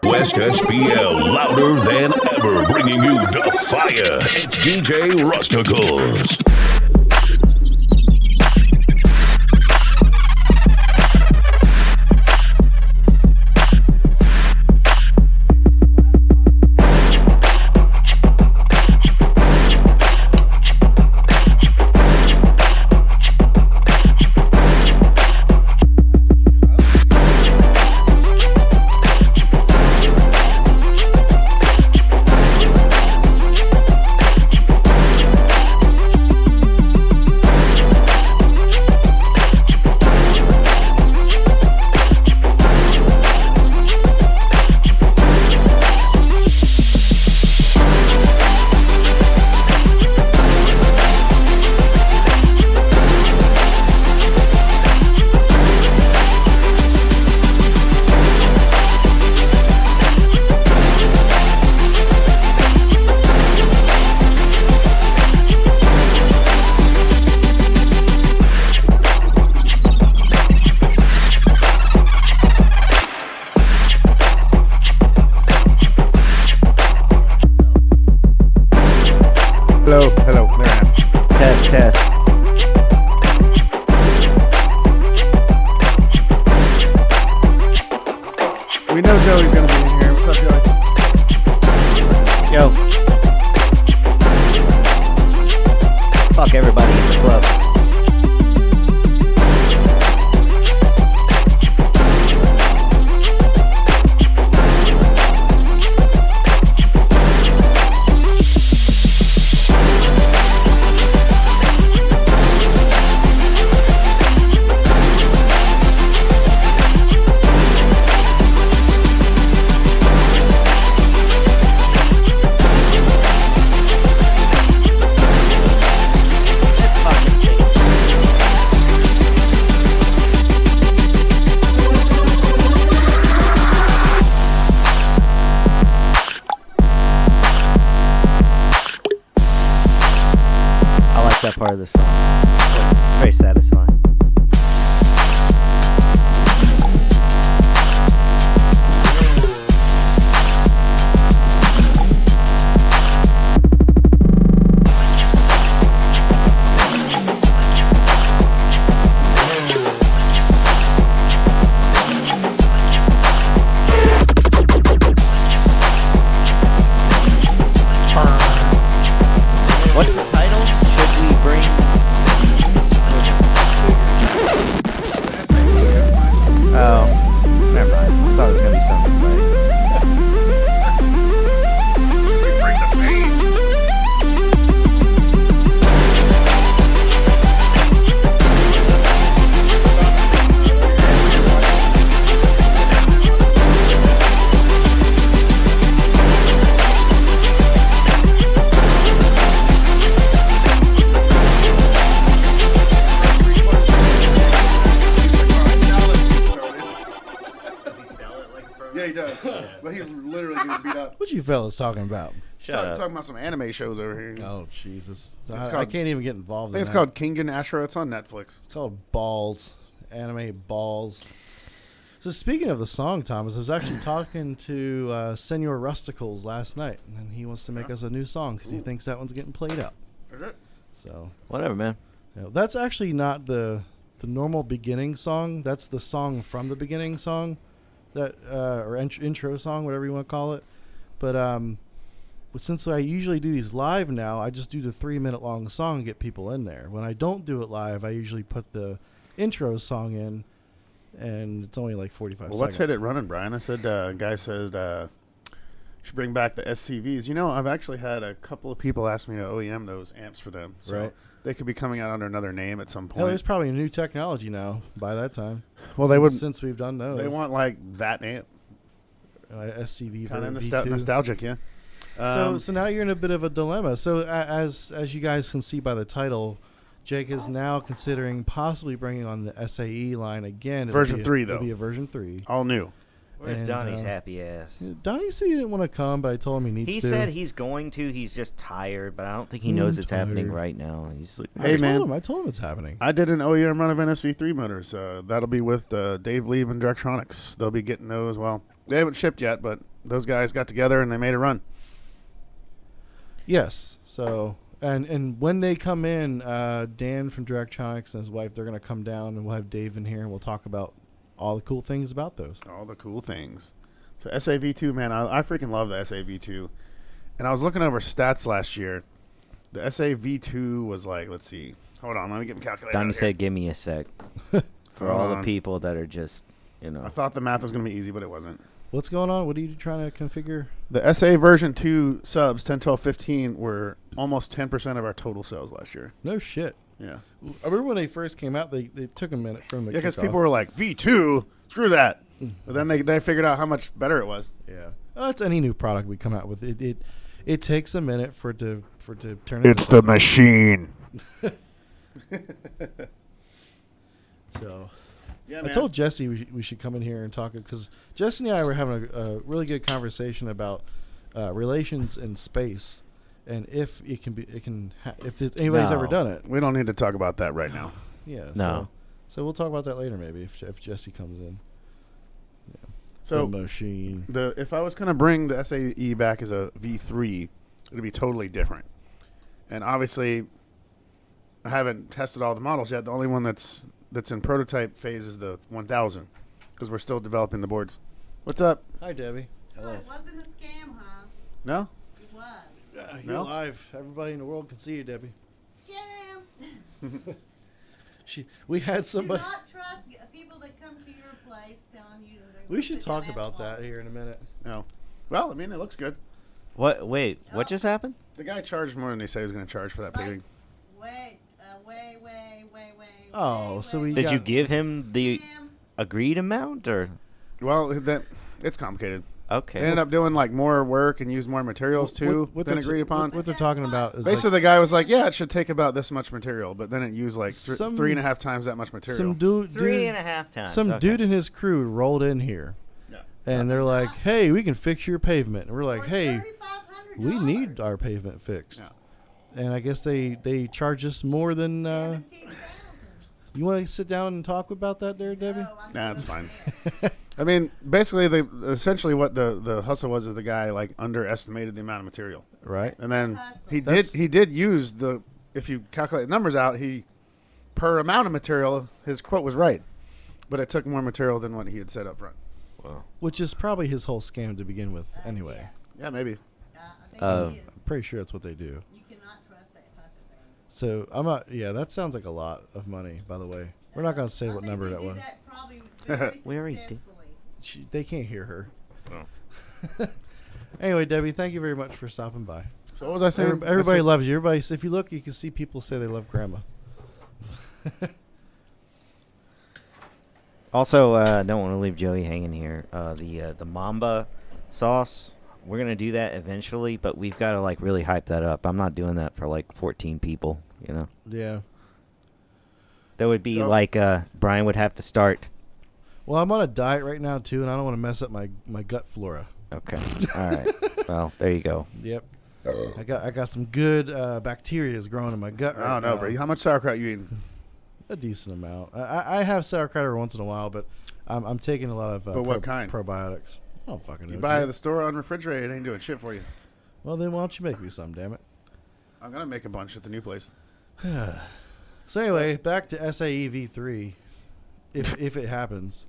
West SBL, louder than ever, bringing you the fire. It's DJ Rusticles. Hello, there I am. Test. We know Joey's gonna be in here. What's up, Joey? Yo. Fuck everybody in the club. That part of the song. It's very satisfying. What's the title? Should we bring... Oh, never mind. I thought it was going to be something exciting. We bring the pain. Yeah, he does. But he's literally getting beat up. What you fellas talking about? Talking about some anime shows over here. Oh, Jesus. I can't even get involved I think in it's that. called King and Ashura. It's on Netflix. It's called Balls. Anime Balls. So speaking of the song, Thomas, I was actually talking to Senor Rusticles last night, and he wants to make us a new song because he thinks that one's getting played out. Is it? So Whatever, man. that's actually not the normal beginning song. That's the song from the beginning song, that or intro song, whatever you want to call it. But since I usually do these live now, I just do the 3-minute long song and get people in there. When I don't do it live, I usually put the intro song in, and it's only like 45 seconds. Well, let's hit it running, Brian. I said, guy said, should bring back the SCVs. You know, I've actually had a couple of people ask me to OEM those amps for them. So right. They could be coming out under another name at some point. Hell, there's probably a new technology now by that time. Well, since we've done those. They want like that amp. SCV Kind of V2. nostalgic, yeah. So now you're in a bit of a dilemma. So as you guys can see by the title, Jake is now considering possibly bringing on the SAE line again. Version 3, though. It'll be a version 3. All new. Where's And, Donnie's happy ass? Donnie said he didn't want to come, but I told him he needs to. He said he's going to. He's just tired, but I don't think he knows it's happening tired. right now. He's like, Hey, man. I told him it's happening. I did an OEM run of NSV3 motors. That'll be with Dave Lieb and Directronics. They'll be getting those. Well, they haven't shipped yet, but those guys got together and they made a run. Yes. So, and when they come in, Dan from Directronics and his wife, they're going to come down, and we'll have Dave in here, and we'll talk about all the cool things about those. All the cool things. So SAV2, man, I freaking love the SAV2. And I was looking over stats last year. The SAV2 was like, let's see. Hold on, let me get my calculator. Donnie out here. said, "Give me a sec." For Hold all on. the people that are just, you know. I thought the math was going to be easy, but it wasn't. What's going on? What are you trying to configure? The SA version 2 subs, 10, 12, 15, were almost 10% of our total sales last year. No shit. Yeah. I remember when they first came out, they took a minute from the Yeah, because kickoff. people were like, V2, screw that. But then they figured out how much better it was. Yeah. Well, that's any new product we come out with. It takes a minute for it to turn It's the machine. So Yeah, I told Jesse we should come in here and talk, because Jesse and I were having a really good conversation about relations in space, and if it can be, if anybody's No. ever done it. We don't need to talk about that right now. Yeah. No. So we'll talk about that later, maybe if Jesse comes in. So the machine. if I was going to bring the SAE back as a V3, it would be totally different. And obviously, I haven't tested all the models yet. The only one that's in prototype phase is the 1000, because we're still developing the boards. What's up? Hi, Debbie. So it wasn't a scam, huh? No? It was. You're No? live. Everybody in the world can see you, Debbie. Scam! We had Do somebody. not trust people that come to your place telling you they're We gonna should put talk down about asphalt. that here in a minute. No. Well, I mean, it looks good. What? Wait, what just happened? The guy charged more than he said he was going to charge for that Like, paving. Way. Oh, so we Did got- you give him the Scam. agreed amount, or Well, it's complicated. okay? They ended up doing like more work and used more materials too what than they're agreed upon. What they're talking about is Basically, the guy was like, "Yeah, it should take about this much material," but then it used like Some- 3.5 times that much material. some dude, Three and a half times. some okay. dude and his crew rolled in here, Yeah. and they're like, "Hey, we can fix your pavement." And we're like, For "Hey, $3,500. we need our pavement fixed." Yeah. And I guess they charge us more than. 17,000. You want to sit down and talk about that, there, Debbie? No, I'm Nah, it's not fine. scared. I mean, basically, essentially what the hustle was is the guy like underestimated the amount of material, Right. and then Hustle. he did use the, if you calculate the numbers out, he per amount of material his quote was right, but it took more material than what he had said up front. Which is probably his whole scam to begin with, anyway. Yes. Yeah, maybe. I think it is. I'm pretty sure that's what they do. You cannot trust that type of thing. So I'm not. Yeah, that sounds like a lot of money. By the way, we're not going to say I what think number they that did was. That probably very We already did. successfully. They can't hear her. Oh. Anyway, Debbie, thank you very much for stopping by. So what was I saying? Everybody I said- loves you. Everybody, if you look, you can see people say they love Grandma. Also, don't want to leave Joey hanging here. The Mamba sauce, we're gonna do that eventually, but we've got to like really hype that up. I'm not doing that for like 14 people. You know, Yeah. that would be So- like Brian would have to start. Well, I'm on a diet right now too, and I don't want to mess up my gut flora. Okay, all right. Well, there you go. Yep. I got some good bacteria growing in my gut right I don't know, now. bro. How much sauerkraut you eating? A decent amount. I have sauerkraut every once in a while, but I'm taking a lot of But what kind? probiotics. I don't fucking know. You buy at dude. the store unrefrigerated, it ain't doing shit for you. Well, then why don't you make me some? Damn it. I'm gonna make a bunch at the new place. So anyway, back to SAE V3, if it happens.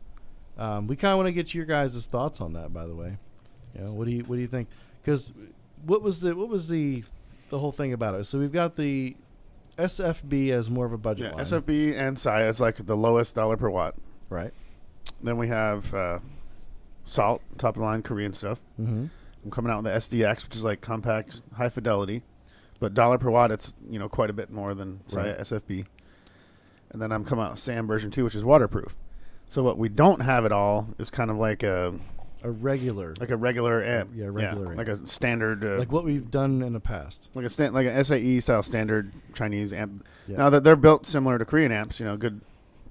We kind of want to get your guys' thoughts on that. By the way, you know, what do you think? Because what was the whole thing about it? So we've got the SFB as more of a budget Yeah, line, SFB and SAE is like the lowest dollar per watt. right? Then we have Salt, top of the line Korean stuff. Mm-hmm. I'm coming out with the SDX, which is like compact, high fidelity, but dollar per watt, it's quite a bit more than SAE Right. SFB. And then I'm coming out with SAM version 2, which is waterproof. So what we don't have at all is kind of like a regular, regular amp. Yeah, regular amp. like a standard, like what we've done in the past. like an SAE style standard Chinese amp. Yeah. Now that they're built similar to Korean amps, good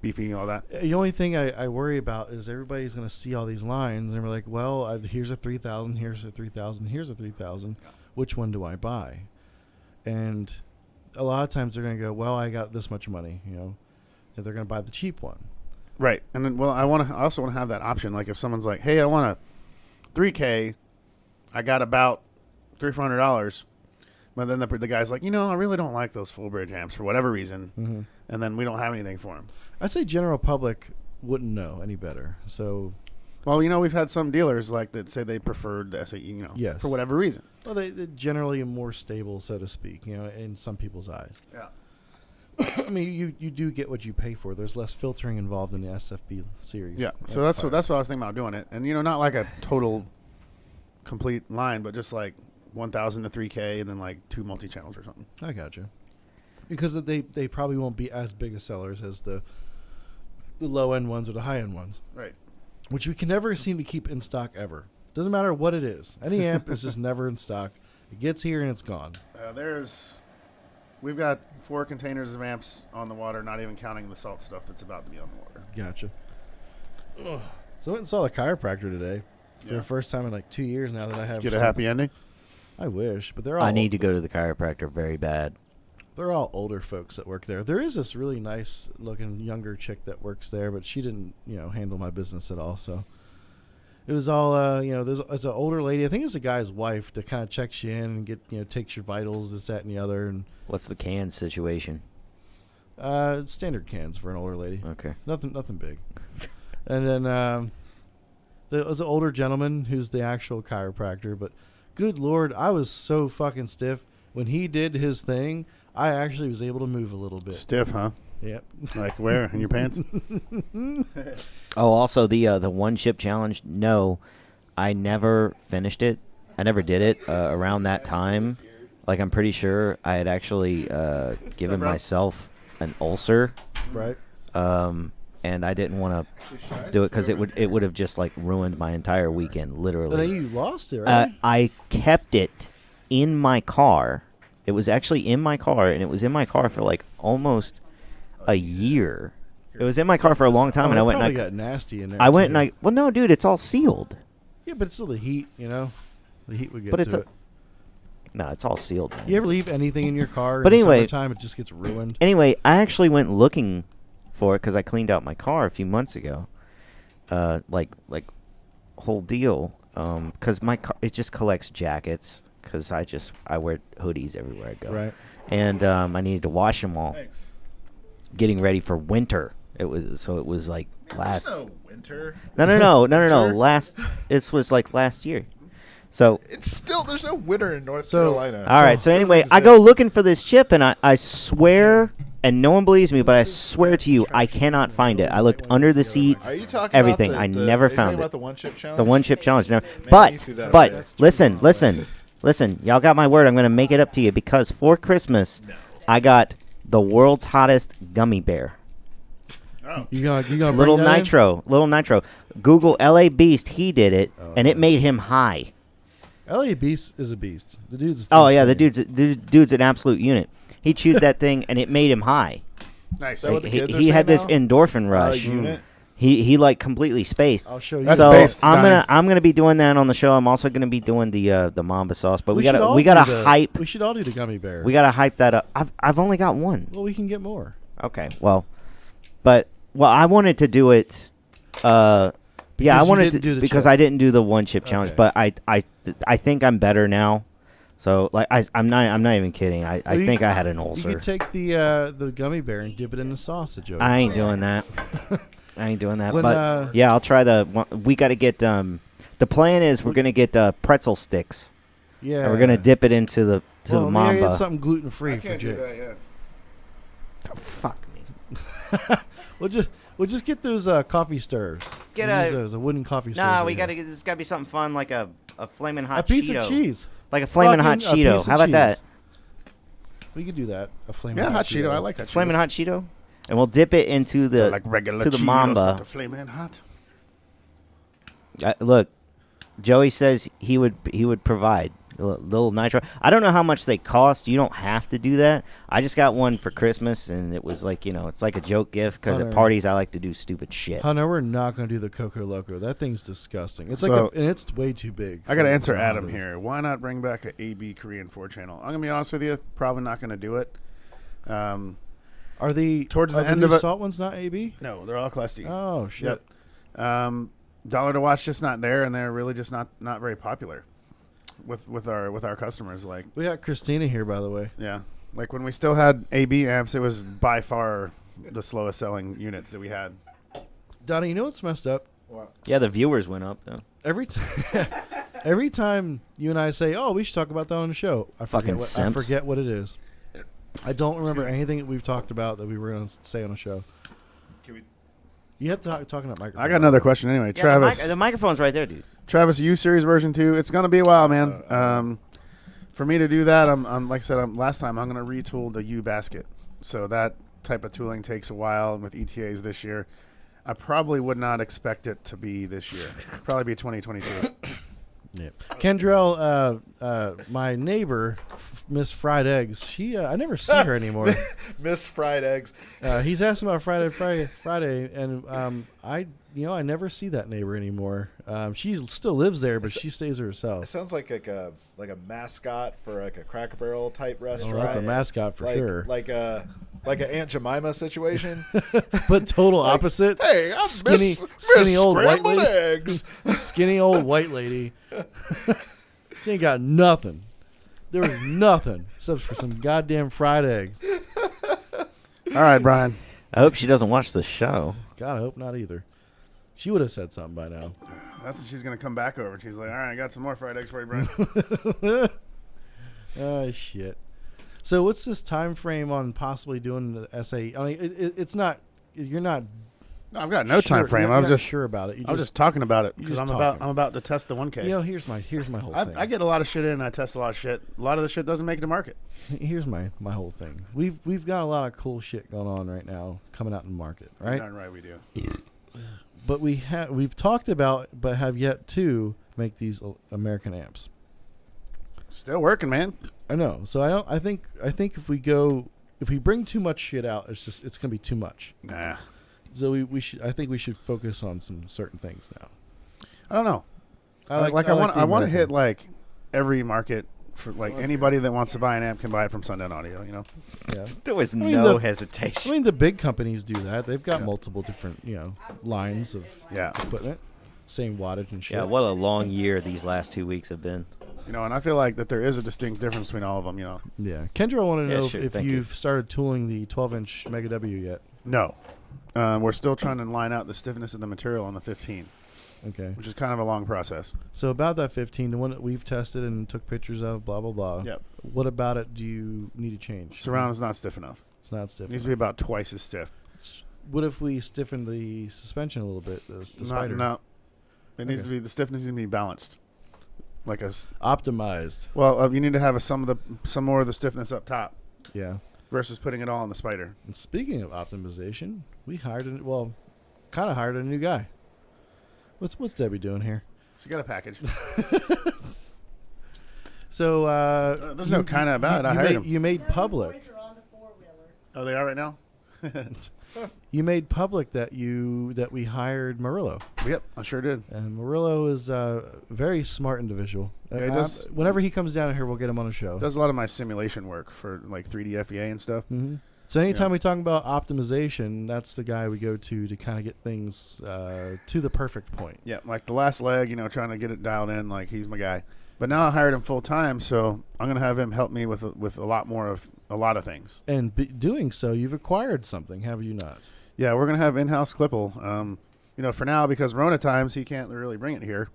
beefy, all that. The only thing I worry about is everybody's going to see all these lines and we're like, well, here's a 3,000, here's a 3,000, here's a 3,000. Which one do I buy? And a lot of times they're going to go, well, I got this much money, you know, and they're going to buy the cheap one. Right. And then, well, I also want to have that option. Like if someone's like, hey, I want a 3K, I got about $300-$400. But then the guy's like, I really don't like those full bridge amps for whatever reason. Mm-hmm. And then we don't have anything for them. I'd say general public wouldn't know any better. So, well, we've had some dealers like that say they preferred the SAE, yes, for whatever reason. Well, they're generally more stable, so to speak, in some people's eyes. Yeah. I mean, you do get what you pay for. There's less filtering involved in the SFB series. Yeah. So that's what I was thinking about doing it. And, not like a total complete line, but just like 1,000 to 3K and then like 2 multi-channels or something. I got you. Because they probably won't be as big of sellers as the low-end ones or the high-end ones. Right. Which we can never seem to keep in stock ever. Doesn't matter what it is. Any amp is just never in stock. It gets here and it's gone. We've got 4 containers of amps on the water, not even counting the salt stuff that's about to be on the water. Gotcha. Ugh. So I went and saw a chiropractor today for the first time in like 2 years now that I have. Get a happy ending? I wish, but they're all. I need to go to the chiropractor very bad. They're all older folks that work there. There is this really nice looking younger chick that works there, but she didn't, handle my business at all. So it was all, there's an older lady. I think it's a guy's wife that kind of checks you in and takes your vitals, this, that, and the other. And what's the can situation? Standard cans for an older lady. Okay. Nothing big. And then there was an older gentleman who's the actual chiropractor, but good Lord, I was so fucking stiff. When he did his thing, I actually was able to move a little bit. Stiff, huh? Yep. Like where? In your pants? Oh, also the one chip challenge. No, I never finished it. I never did it around that time. Like I'm pretty sure I had actually given myself an ulcer. Right. And I didn't want to do it because it would have just like ruined my entire weekend, literally. But then you lost it, right? I kept it in my car. It was actually in my car, and it was in my car for like almost a year. It was in my car for a long time, and I went and I got nasty in there. Well, no, dude, it's all sealed. Yeah, but it's still the heat, The heat would get But to it. No, it's all sealed. Man. You ever leave anything in your car? But in anyway, the summertime, it just gets ruined. Anyway, I actually went looking for it because I cleaned out my car a few months ago. Like whole deal. Because my car, it just collects jackets. Because I wear hoodies everywhere I go. Right. And I needed to wash them all. Thanks. Getting ready for winter. It was like last. There's no winter. No. This was like last year. So. It's still there's no winter in North Carolina. All right. So anyway, I go looking for this chip, and I swear, and no one believes me, but I swear to you, I cannot find it. I looked under the seats, Are you talking everything. About I never found about it. the one chip challenge? The one chip challenge. No. Man, But you two that but way. listen, y'all got my word. I'm gonna make it up to you because for Christmas, I got the world's hottest gummy bear. Oh. You gonna Little bring that in? Nitro. Google LA Beast. He did it, and it made him high. LA Beast is a beast. The dude's. Oh yeah, insane. the dude's an absolute unit. He chewed that thing, and it made him high. Nice. Is that what the kids are He had saying this now? endorphin rush. Unit? He like completely spaced. I'll show you. That's So based, I'm Donnie. gonna be doing that on the show. I'm also gonna be doing the Mamba sauce, but we should gotta all do hype. We should all do the gummy bear. We gotta hype that up. I've only got one. Well, we can get more. Okay, well, I wanted to do it. I Because you wanted didn't to do the because chip. I didn't do the one chip challenge, Okay. but I think I'm better now. So like I'm not even kidding. I Well, think I had an You ulcer. could take the gummy bear and dip it in the sausage. Joey. I ain't doing that. When, But yeah, I'll try we got to get the plan is we're gonna get pretzel sticks. Yeah. And we're gonna dip it into the Maybe I Mamba. get something gluten free I for can't do Jake. that yet. Oh, fuck me. We'll just get those coffee stirrers. Get We'll use a- those, wooden coffee stirrers. Nah, that we have. gotta get. This got to be something fun, like a flaming hot a piece Cheeto. of cheese. Like a flaming hot Fucking a Cheeto. piece of How about cheese. that? We could do that. A flaming Yeah, hot hot Cheeto. I like hot Cheeto. Flaming hot Cheeto, and we'll dip it into They're the like regular to the Cheetos Mamba. with the flaming hot. Look, Joey says he would provide. little nitro. I don't know how much they cost. You don't have to do that. I just got one for Christmas, and it was like, it's like a joke gift because at parties I like to do stupid shit. Hunter, we're not going to do the Coco Loco. That thing's disgusting. It's So- and it's way too big. I got to answer Adam here. Why not bring back a AB Korean 4 channel? I'm gonna be honest with you. Probably not gonna do it. Are the Towards the end new of it- salt ones not AB? No, they're all Class D. Oh shit. Yep. Dollar to Watch just not there, and they're really just not very popular with our customers. Like, We got Christina here, by the way. yeah, like when we still had AB amps, it was by far the slowest selling units that we had. Donnie, you know what's messed up? Yeah, the viewers went up though. Every time you and I say, "Oh, we should talk about that on the show," I Fucking simps. forget what it is. I don't remember anything that we've talked about that we were going to say on the show. Can we? You have to talk in that microphone. I got another question anyway. Yeah, Travis, the microphone's right there, dude. Travis, U Series version 2. It's gonna be a while, man. For me to do that, I'm like I said last time, I'm gonna retool the U basket. So that type of tooling takes a while, and with ETAs this year, I probably would not expect it to be this year. Probably be 2022. Yeah. Kendrell, my neighbor, Miss Fried Eggs. I never see her anymore. Miss Fried Eggs. He's asking about Friday, and I never see that neighbor anymore. She still lives there, but she stays to It herself. sounds like a mascot for like a Cracker Barrel type restaurant. Oh, that's a mascot for sure. Like an Aunt Jemima situation. But total opposite. Hey, I'm skinny Miss old white Scrambled lady. Eggs. Skinny old white lady. She ain't got nothing. There was nothing except for some goddamn fried eggs. All right, Brian. I hope she doesn't watch the show. God, I hope not either. She would have said something by now. That's what she's gonna come back over. She's like, all right, I got some more fried eggs for you, Brian. Oh shit. So what's this time frame on possibly doing the SAE? I mean, it's not. You're not. No, I've got no sure, time frame. You're I'm not just sure about it. I'm just talking about it you're because just I'm talking. about to test the 1K. Here's my whole thing. I get a lot of shit in, and I test a lot of shit. A lot of the shit doesn't make it to market. Here's my whole thing. We've got a lot of cool shit going on right now coming out in the market, right? Darn right we do. But we've talked about, but have yet to make these American amps. Still working, man. I know. So I think if we bring too much shit out, it's gonna be too much. Nah, So we should focus on some certain things now. I don't know. I want to hit like every market for like anybody that wants to buy an amp can buy it from Sundown Audio. You know. Yeah. There was mean, no the- hesitation. I mean, the big companies do that. They've got multiple different lines of Yeah. equipment, same wattage and shit. Yeah, what a long year these last 2 weeks have been. You know, and I feel like that there is a distinct difference between all of them. You know. Yeah. Kendra, I want to Yeah, know sure, if thank you've started tooling the 12-inch Mega W yet. No. We're still trying to line out the stiffness of the material on the 15, Okay. which is kind of a long process. So about that 15, the one that we've tested and took pictures of, blah blah blah. Yep. What about it do you need to change? Surround is not stiff enough. It's not stiff. It needs to be about twice as stiff. What if we stiffen the suspension a little bit? The spider. No. It needs Okay. to be, the stiffness needs to be balanced. Like Optimized. you need to have some more of the stiffness up top Yeah. versus putting it all in the spider. And speaking of optimization, we hired kind of hired a new guy. What's Debbie doing here? She got a package. So There's no kinda about it. I hired him. You made Those public. boys are on the four-wheelers. Oh, they are right now? You made public that we hired Murillo, Yep, I sure did. and Murillo is a very smart individual. Yeah, he does- whenever he comes down here, we'll get him on a show. Does a lot of my simulation work for like 3D FEA and stuff. Mm-hmm. So anytime we talk about optimization, that's the guy we go to kind of get things to the perfect point. Yeah, like the last leg, trying to get it dialed in, like he's my guy. But now I hired him full time, so I'm gonna have him help me with a lot of things. And doing so, you've acquired something, have you not? Yeah, we're gonna have in-house Clipple. For now because Rona times he can't really bring it here,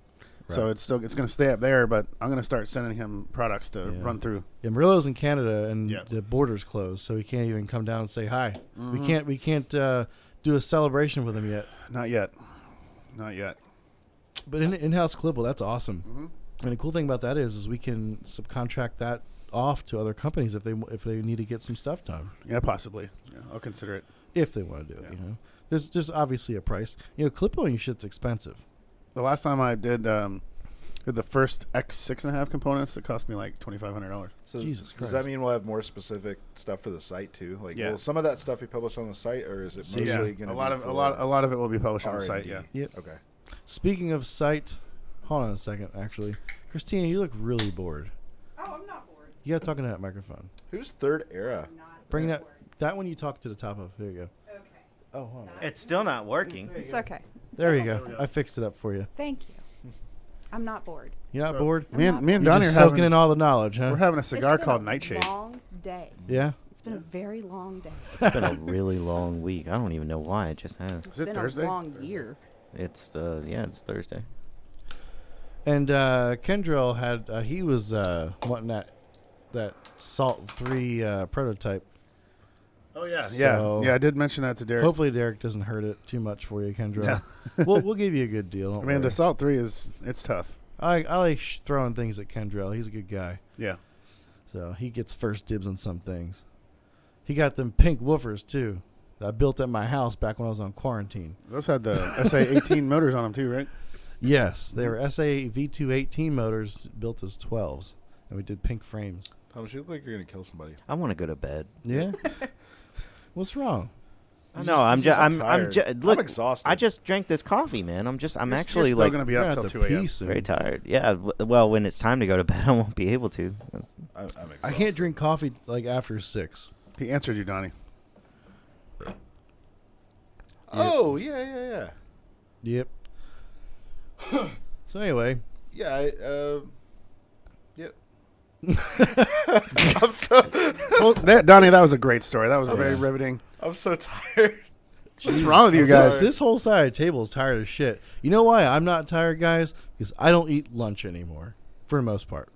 so Right. it's gonna stay up there. But I'm gonna start sending him products to run through. Yeah, Murillo's in Canada, and Yep. the border's closed, so he can't even come down and say hi. Mm-hmm. We can't do a celebration with him yet. Not yet. But in-house Clipple, that's awesome. Mm-hmm. And the cool thing about that is we can subcontract that off to other companies if they need to get some stuff done. Yeah, possibly. Yeah, I'll consider it. If they want to do it, Yeah. There's obviously a price. Clip-on shit's expensive. The last time I did The first X 6.5 components that cost me like $2,500. So Jesus does Christ. that mean we'll have more specific stuff for the site too? Like, Yeah. will some of that stuff be published on the site, or is it mostly Yeah, going to be a lot of it will be published on the site. Yeah. Yep. Okay. Speaking of site, hold on a second. Actually, Christina, you look really bored. Oh, I'm not bored. You got to talk into that microphone. Who's Third Era? I'm not Bring bored. that one you talk to the top of. There you go. Okay. Oh, hold on. It's still not working. It's okay. There you go. I fixed it up for you. Thank you. I'm not bored. You're not bored? Me and You're Donnie are just soaking having in all the knowledge, huh? we're having a cigar It's been called a Nightshade. long day. Yeah. It's been a very long day. It's been a really long week. I don't even know why. It just has. Is It's it been Thursday? a long year. It's it's Thursday. And Kendrell had he was wanting that Salt 3 prototype. Oh yeah, So- yeah. I did mention that to Derek. Hopefully Derek doesn't hurt it too much for you, Kendrell. we'll give you a good deal. Don't I mean, the worry. Salt 3 it's tough. I like throwing things at Kendrell. He's a good guy. Yeah. So he gets first dibs on some things. He got them pink woofers too that I built at my house back when I was on quarantine. Those had the SA18 motors on them too, right? Yes, they were SA V218 motors built as 12s, and we did pink frames. Thomas, you look like you're going to kill somebody. I want to go to bed. Yeah. What's wrong? No, I'm just I'm tired. look. I'm exhausted. I just drank this coffee, man. I'm You're actually still like going to be You're up gonna till have 2 to a.m. pee soon. very tired. Yeah. Well, when it's time to go to bed, I won't be able to. I'm exhausted. I can't drink coffee like after 6. He answered you, Donnie. Oh, yeah. Yep. So anyway, Yeah, yep. I'm so Well, Donnie, that was a great story. That was very riveting. I'm so tired. What's wrong with you I'm guys? sorry. this whole side of the table is tired as shit. You know why I'm not tired, guys? Because I don't eat lunch anymore, for the most part.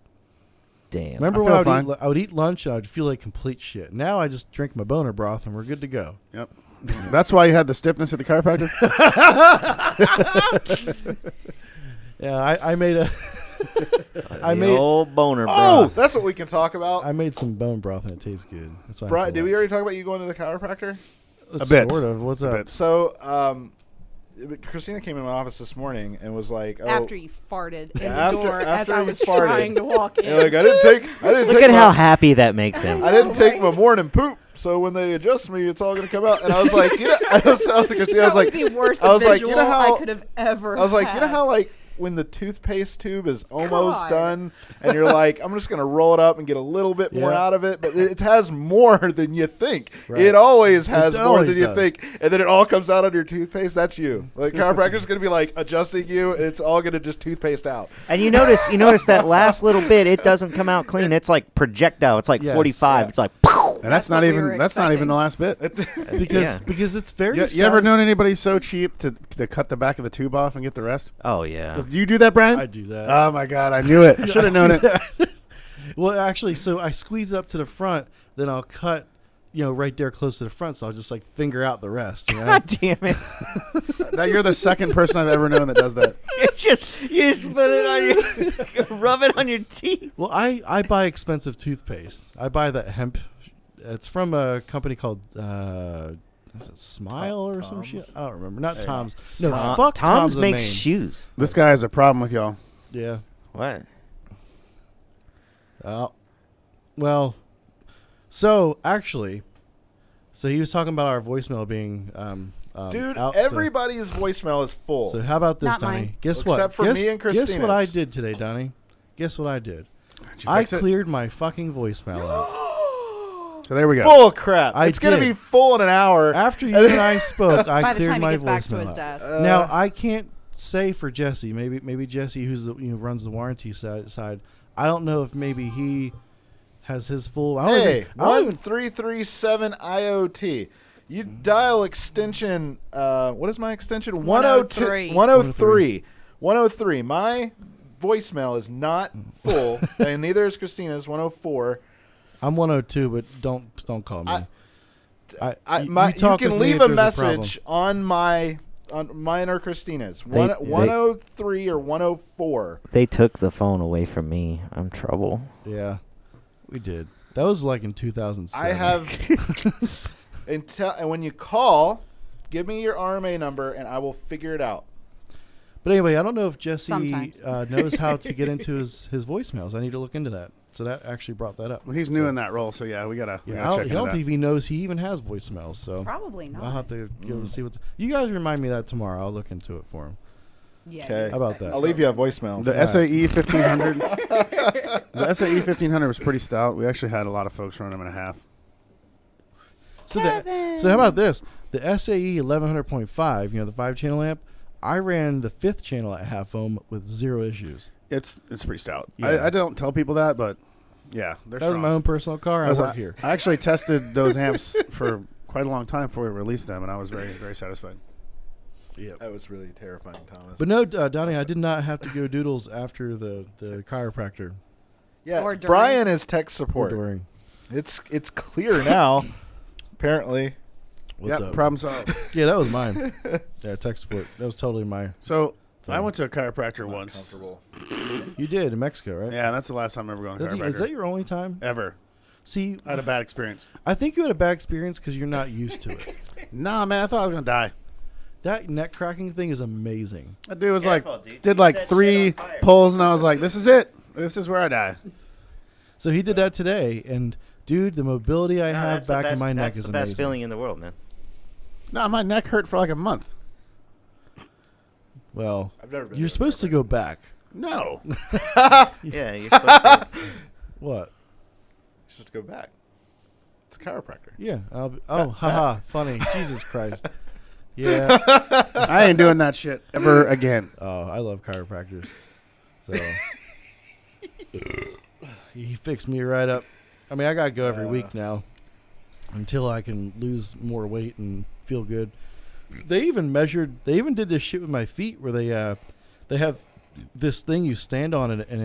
Damn. Remember I when feel I would, fine. I would eat lunch and I would feel like complete shit. Now I just drink my boner broth and we're good to go. Yep. That's why you had the stiffness at the chiropractor. Yeah, I made a I The made old boner, bro. Oh, that's what we can talk about. I made some bone broth and it tastes good. That's why. I Brian, feel did we like- already talk about you going to the chiropractor? A bit. Sort of. What's A up? bit. So, Christina came in my office this morning and was like, "Oh, After you farted in After- the door as after I he was farted. trying to walk in. and like I didn't Look take at my, how happy that makes him. I didn't take right? my morning poop, so when they adjust me, it's all gonna come out." And I was like, I was telling Christina, I was like, the worst I was like, visual you know how I could have ever I was like, you know had. how like when the toothpaste tube is almost God. done, and you're like, I'm just gonna roll it up and get a little bit more Yeah. out of it, but it has more than you think. Right. It always has more always than you does. think, and then it all comes out on your toothpaste. That's you. Like chiropractor's gonna be like adjusting you, and it's all gonna just toothpaste out. And you notice that last little bit, it doesn't come out clean. It's like projectile. It's like Yes, 45. yeah. It's like. And that's not what we were even the last bit. Because it's very. You ever known anybody so cheap to cut the back of the tube off and get the rest? Oh yeah. Do you do that, Brian? I do that. Oh my God, I knew it. Should have known it. Well, actually, so I squeeze up to the front, then I'll cut, right there close to the front. So I'll just like finger out the rest. You know? God damn it! Now you're the second person I've ever known that does that. you just put it on your, rub it on your teeth. Well, I buy expensive toothpaste. I buy that hemp. It's from a company called is it Smile or some shit? I don't remember. Not Tom's. No, fuck Tom's the makes name. shoes. This guy has a problem with y'all. Yeah. What? Well, so actually, he was talking about our voicemail being Dude, out, so- everybody's voicemail is full. So how about this, Not Donnie? mine. Guess what? Except for guess, me and Guess what Christina's. I did today, Donnie? Guess what I did? Did you I fix it? cleared my fucking voicemail out. So there we go. Bull crap! I It's gonna did. be full in an hour. After you and I spoke, I By the cleared time my he gets back to voicemail his out. desk. Now I can't say for Jesse. Maybe Jesse, who's the runs the warranty side. I don't know if maybe he has his full. I don't Hey, even, I don't even 1337 IoT. You dial extension. What is my extension? 102. 103. 103. 103. My voicemail is not full, and neither is Christina's. 104. I'm 102, but don't call me. You talk can with me leave if a there's problem. message on mine or Christina's. They- 103 or 104. They took the phone away from me. I'm trouble. Yeah, we did. That was like in 2007. I have and when you call, give me your RMA number and I will figure it out. But anyway, I don't know if Jesse Sometimes. knows how to get into his voicemails. I need to look into that. So that actually brought that up. Well, he's new in that role, so yeah, we gotta Yeah, check I into don't that. think he knows he even has voicemails. So Probably not. I'll have to go see what's. You guys remind me of that tomorrow. I'll look into it for him. Yeah, Okay. How about that? I'll leave you a voicemail. The SAE 1500. The SAE 1500 was pretty stout. We actually had a lot of folks run them in a half. So how about this? The SAE 1100.5, the 5-channel amp. I ran the 5th channel at half ohm with 0 issues. It's pretty stout. Yeah. I don't tell people that, but yeah, they're That was strong. my own personal car. I work here. I actually tested those amps for quite a long time before we released them, and I was very, very satisfied. That was really terrifying, Thomas. But no, Donnie, I did not have to go doodles after the chiropractor. yeah, Or during. Brian is tech Or support. during. It's clear now. Apparently, What's Yep, up? problem solved. Yeah, that was mine. Yeah, tech support. That was totally my. So Thing. I went to a chiropractor not once. comfortable. You did in Mexico, right? Yeah, that's the last time I'm ever going to a chiropractor. Is that your only time? Ever. See, I had a bad experience. I think you had a bad experience because you're not used to it. Nah, man, I thought I was going to die. That neck cracking thing is amazing. That dude was Careful, like, dude. did You like set shit 3 on fire. pulls, and I was like, this is it. This is where I die. So he did that today, and dude, the mobility I No, have that's the back in best- my neck that's is the amazing. best feeling in the world, man. Nah, my neck hurt for like a month. Well, I've never been. you're to a supposed to chiropractor. go back. No. Yeah, you're supposed to. What? You're supposed to go back. It's a chiropractor. Yeah. Haha, funny. Jesus Christ. Yeah. I ain't doing that shit ever again. Oh, I love chiropractors. So he fixed me right up. I mean, I gotta go every week now until I can lose more weight and feel good. They even did this shit with my feet where they have this thing you stand on it and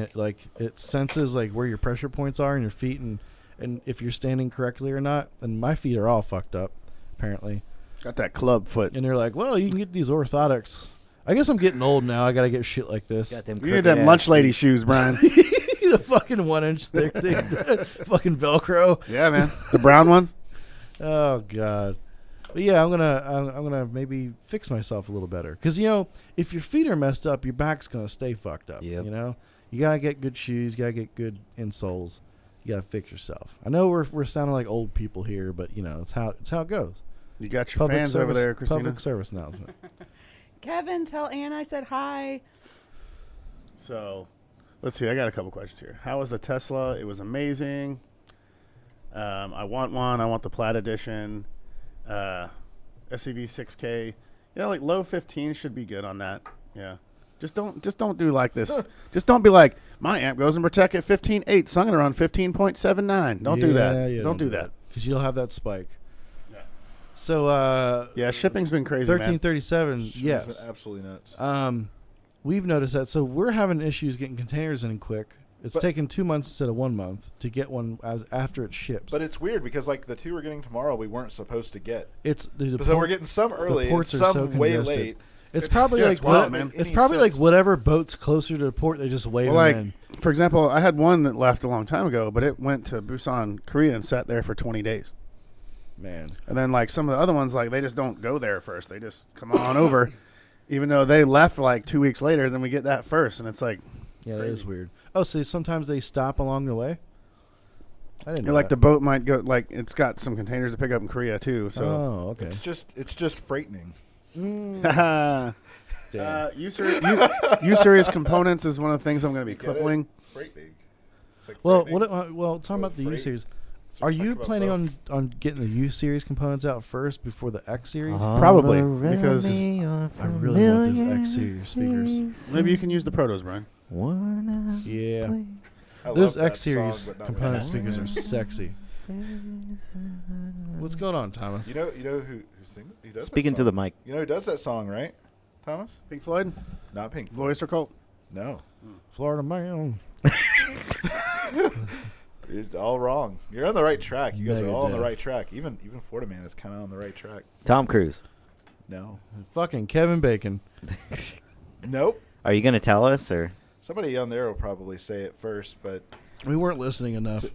it senses like where your pressure points are in your feet and if you're standing correctly or not. And my feet are all fucked up apparently. Got that club foot. And they're like, well, you can get these orthotics. I guess I'm getting old now. I gotta get shit like this. Got them You need them crooked-ass lunch lady feet. shoes, Brian. The fucking 1-inch thick thing, fucking Velcro. Yeah, man. The brown ones. Oh god. But yeah, I'm gonna maybe fix myself a little better because if your feet are messed up, your back's gonna stay fucked up. Yep. You gotta get good shoes. You gotta get good insoles. You gotta fix yourself. I know we're sounding like old people here, but it's how it goes. You got your fans over there, Christina. Public service announcement. Kevin, tell Ann I said hi. So, let's see. I got a couple questions here. How was the Tesla? It was amazing. I want one. I want the Plaid edition. SEV 6K. Yeah, like low 15 should be good on that. Yeah. Just don't do like this. Just don't be like, my amp goes in Protect at 15.8, sung it around 15.79. Don't do that. Yeah, don't do that. because you'll have that spike. Yeah. So Yeah, shipping's been crazy, man. 1337. It's Yes. been absolutely nuts. We've noticed that. So we're having issues getting containers in quick. It's But- taken 2 months instead of 1 month to get one after it ships. But it's weird because like the 2 we're getting tomorrow, we weren't supposed to get. it's the So we're getting some early, and ports are some so way congested. late. It's probably yeah, like it's wild, what- man. It's Any probably sense. like whatever boat's closer to the port, they just wave Well, like, them in. for example, I had one that left a long time ago, but it went to Busan, Korea, and sat there for 20 days. Man, And then, like, some of the other ones, like, they just don't go there first. They just come on over. Even though they left, like, 2 weeks later, then we get that first. And it's like, yeah, that Crazy. is weird. Oh, so sometimes they stop along the way. I didn't know like the that. boat might go, like, it's got some containers to pick up in Korea, too. So, Oh, okay. It's just frightening. Damn. U-Series components is one of the things I'm going to be You get it? crippling. Frightening. It's like Well, frightening. talking about the U freight. series. So Are talk you about planning boats. on getting the U series components out first before the X series? Probably, because I really want those X series speakers. Maybe you can use the Protos, Brian. Yeah, I love those that X series song, but not component really. speakers are sexy. What's going on, Thomas? You know who sings? He does that Speaking to song. the mic. You know who does that song, right? Thomas? Pink Floyd? Not Pink Blue Floyd. Oyster Cult? No. Florida man. It's all wrong. You're on the right track. You guys are all on the Megadeth. right track. Even Florida Man is kind of on the right track. Tom Cruise. No. Fucking Kevin Bacon. Nope. Are you gonna tell us or? Somebody on there will probably say it first, but We weren't listening enough.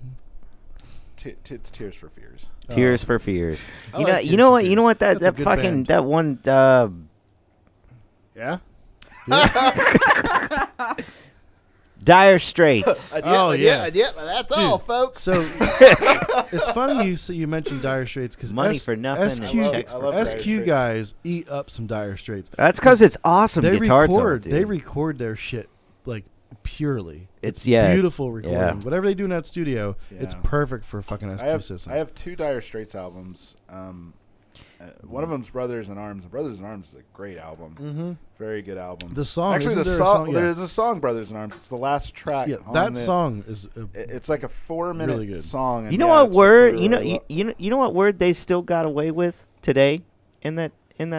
it's Tears for Fears. Tears for Fears. I You like know, Tears you know for what? You know Fears. what? That That's a good fucking band. that one. Yeah? Dire Straits. Oh, yeah. That's all, folks. So it's funny you mentioned Dire Straits because Money for nothing and checks I for love Dire SQ Straits. guys eat up some Dire Straits. That's because it's awesome They guitar record. tone, They dude. record their shit like purely. It's yeah, beautiful recording. yeah. Whatever they do in that studio, it's Yeah. perfect for fucking SQ system. I have 2 Dire Straits albums. One of them's Brothers in Arms. Brothers in Arms is a great album. Mm-hmm. Very good album. The song, Actually, isn't the there a song. song? Yeah. There's a song, Brothers in Arms. It's the last track. Yeah, on that the- song is. It's like a 4-minute Really good. song. And You know yeah, what it's word? really, You know, really you know what word they still got away with today in that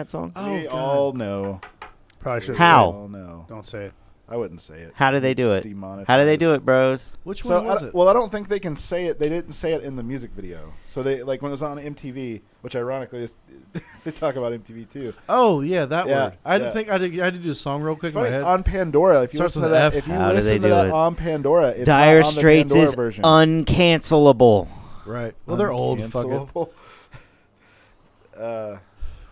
song? well- we Oh, God. all know. Probably should. How? We all know. Don't say it. I wouldn't say it. How do they do it? Demonetized. How do they do it, bros? Which So one was it? well, I don't think they can say it. They didn't say it in the music video. So they like when it was on MTV, which ironically is, they talk about MTV too. Oh yeah, that Yeah, word. I yeah. didn't think I had to do a song real quick It's in my funny, head. on Pandora, if you Starts listen to with an that, F. if you How do they listen to do that it? on Pandora, it's Dire not on the Straits Pandora is version. uncancelable. Right. Well, they're old. Fuck it. Uncancelable. Well,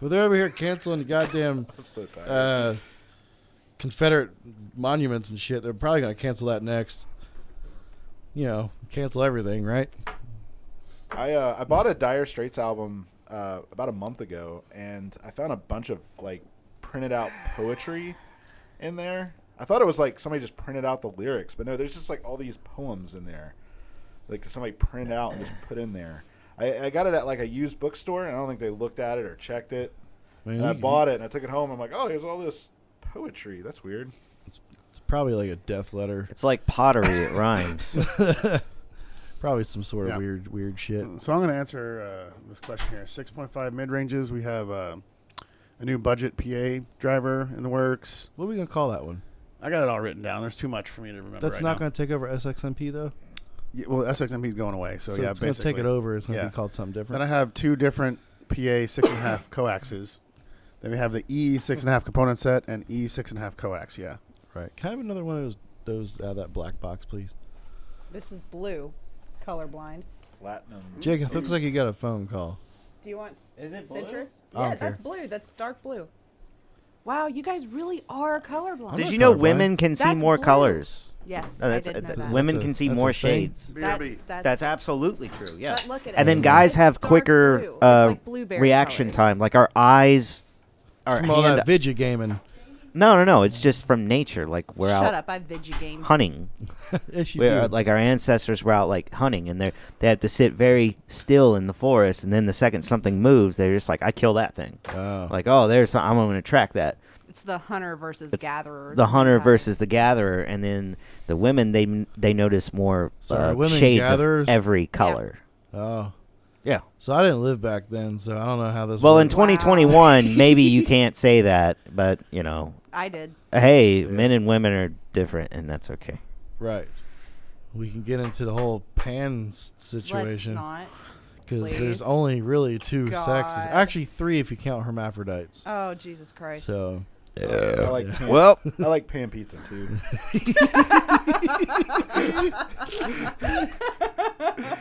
they're over here canceling goddamn I'm so tired. Confederate monuments and shit. They're probably gonna cancel that next. You know, cancel everything, right? I bought a Dire Straits album about a month ago, and I found a bunch of like printed out poetry in there. I thought it was like somebody just printed out the lyrics, but no, there's just like all these poems in there, like somebody printed out and just put in there. I got it at like a used bookstore, and I don't think they looked at it or checked it. I mean, And I bought it, and I took it home. I'm like, oh, here's all this poetry. That's weird. It's probably like a death letter. It's like pottery. It rhymes. Probably some sort of Yeah. weird shit. So I'm going to answer this question here. 6.5 mid ranges. We have a new budget PA driver in the works. What are we gonna call that one? I got it all written down. There's too much for me to remember. That's right not now. going to take over SXMP though. Yeah, well, SXMP is going away, so, yeah, it's going to take it basically. over. It's going to Yeah. be called something different. Then I have 2 different PA 6.5 coaxes. Then we have the E 6.5 component set and E 6.5 coax. Yeah. Right. Can I have another one of those that black box, please? This is blue, colorblind. Platinum. Jake, it looks like you got a phone call. Do you want Is it blue? citrus? I don't Yeah, that's care. blue. That's dark blue. Wow, you guys really are colorblind. I'm Did not you know colorblind. women can see That's more blue. colors? Yes, No, I that's did know that. women That's a- can see that's more a thing. shades. That's Absolutely true. Yeah. But look at And it. then guys It's have dark quicker blue. It's like blueberry reaction colored. time. Like our eyes, our From all hand. that vidya gaming. No. It's just from nature. Like we're Shut out up! I video hunting. Yes, you We're, do. like our ancestors were out like hunting, and they have to sit very still in the forest. And then the second something moves, they're just like, I kill that thing. Oh. Like, oh, there's I'm going to track that. It's the hunter versus It's gatherer. The hunter mentality. versus the gatherer, and then the women they notice more So are women shades gatherers? of every color. Oh. Yeah. So I didn't live back then, so I don't know how this Well, in works. 2021, maybe you can't say that, but you know, I did. hey, men and women are different, and that's okay. Right. We can get into the whole pan situation Let's not. because please. there's only really 2 sexes. God. Actually, 3 if you count hermaphrodites. Oh Jesus Christ! So I like Yeah. pan, Well, I like pan pizza too.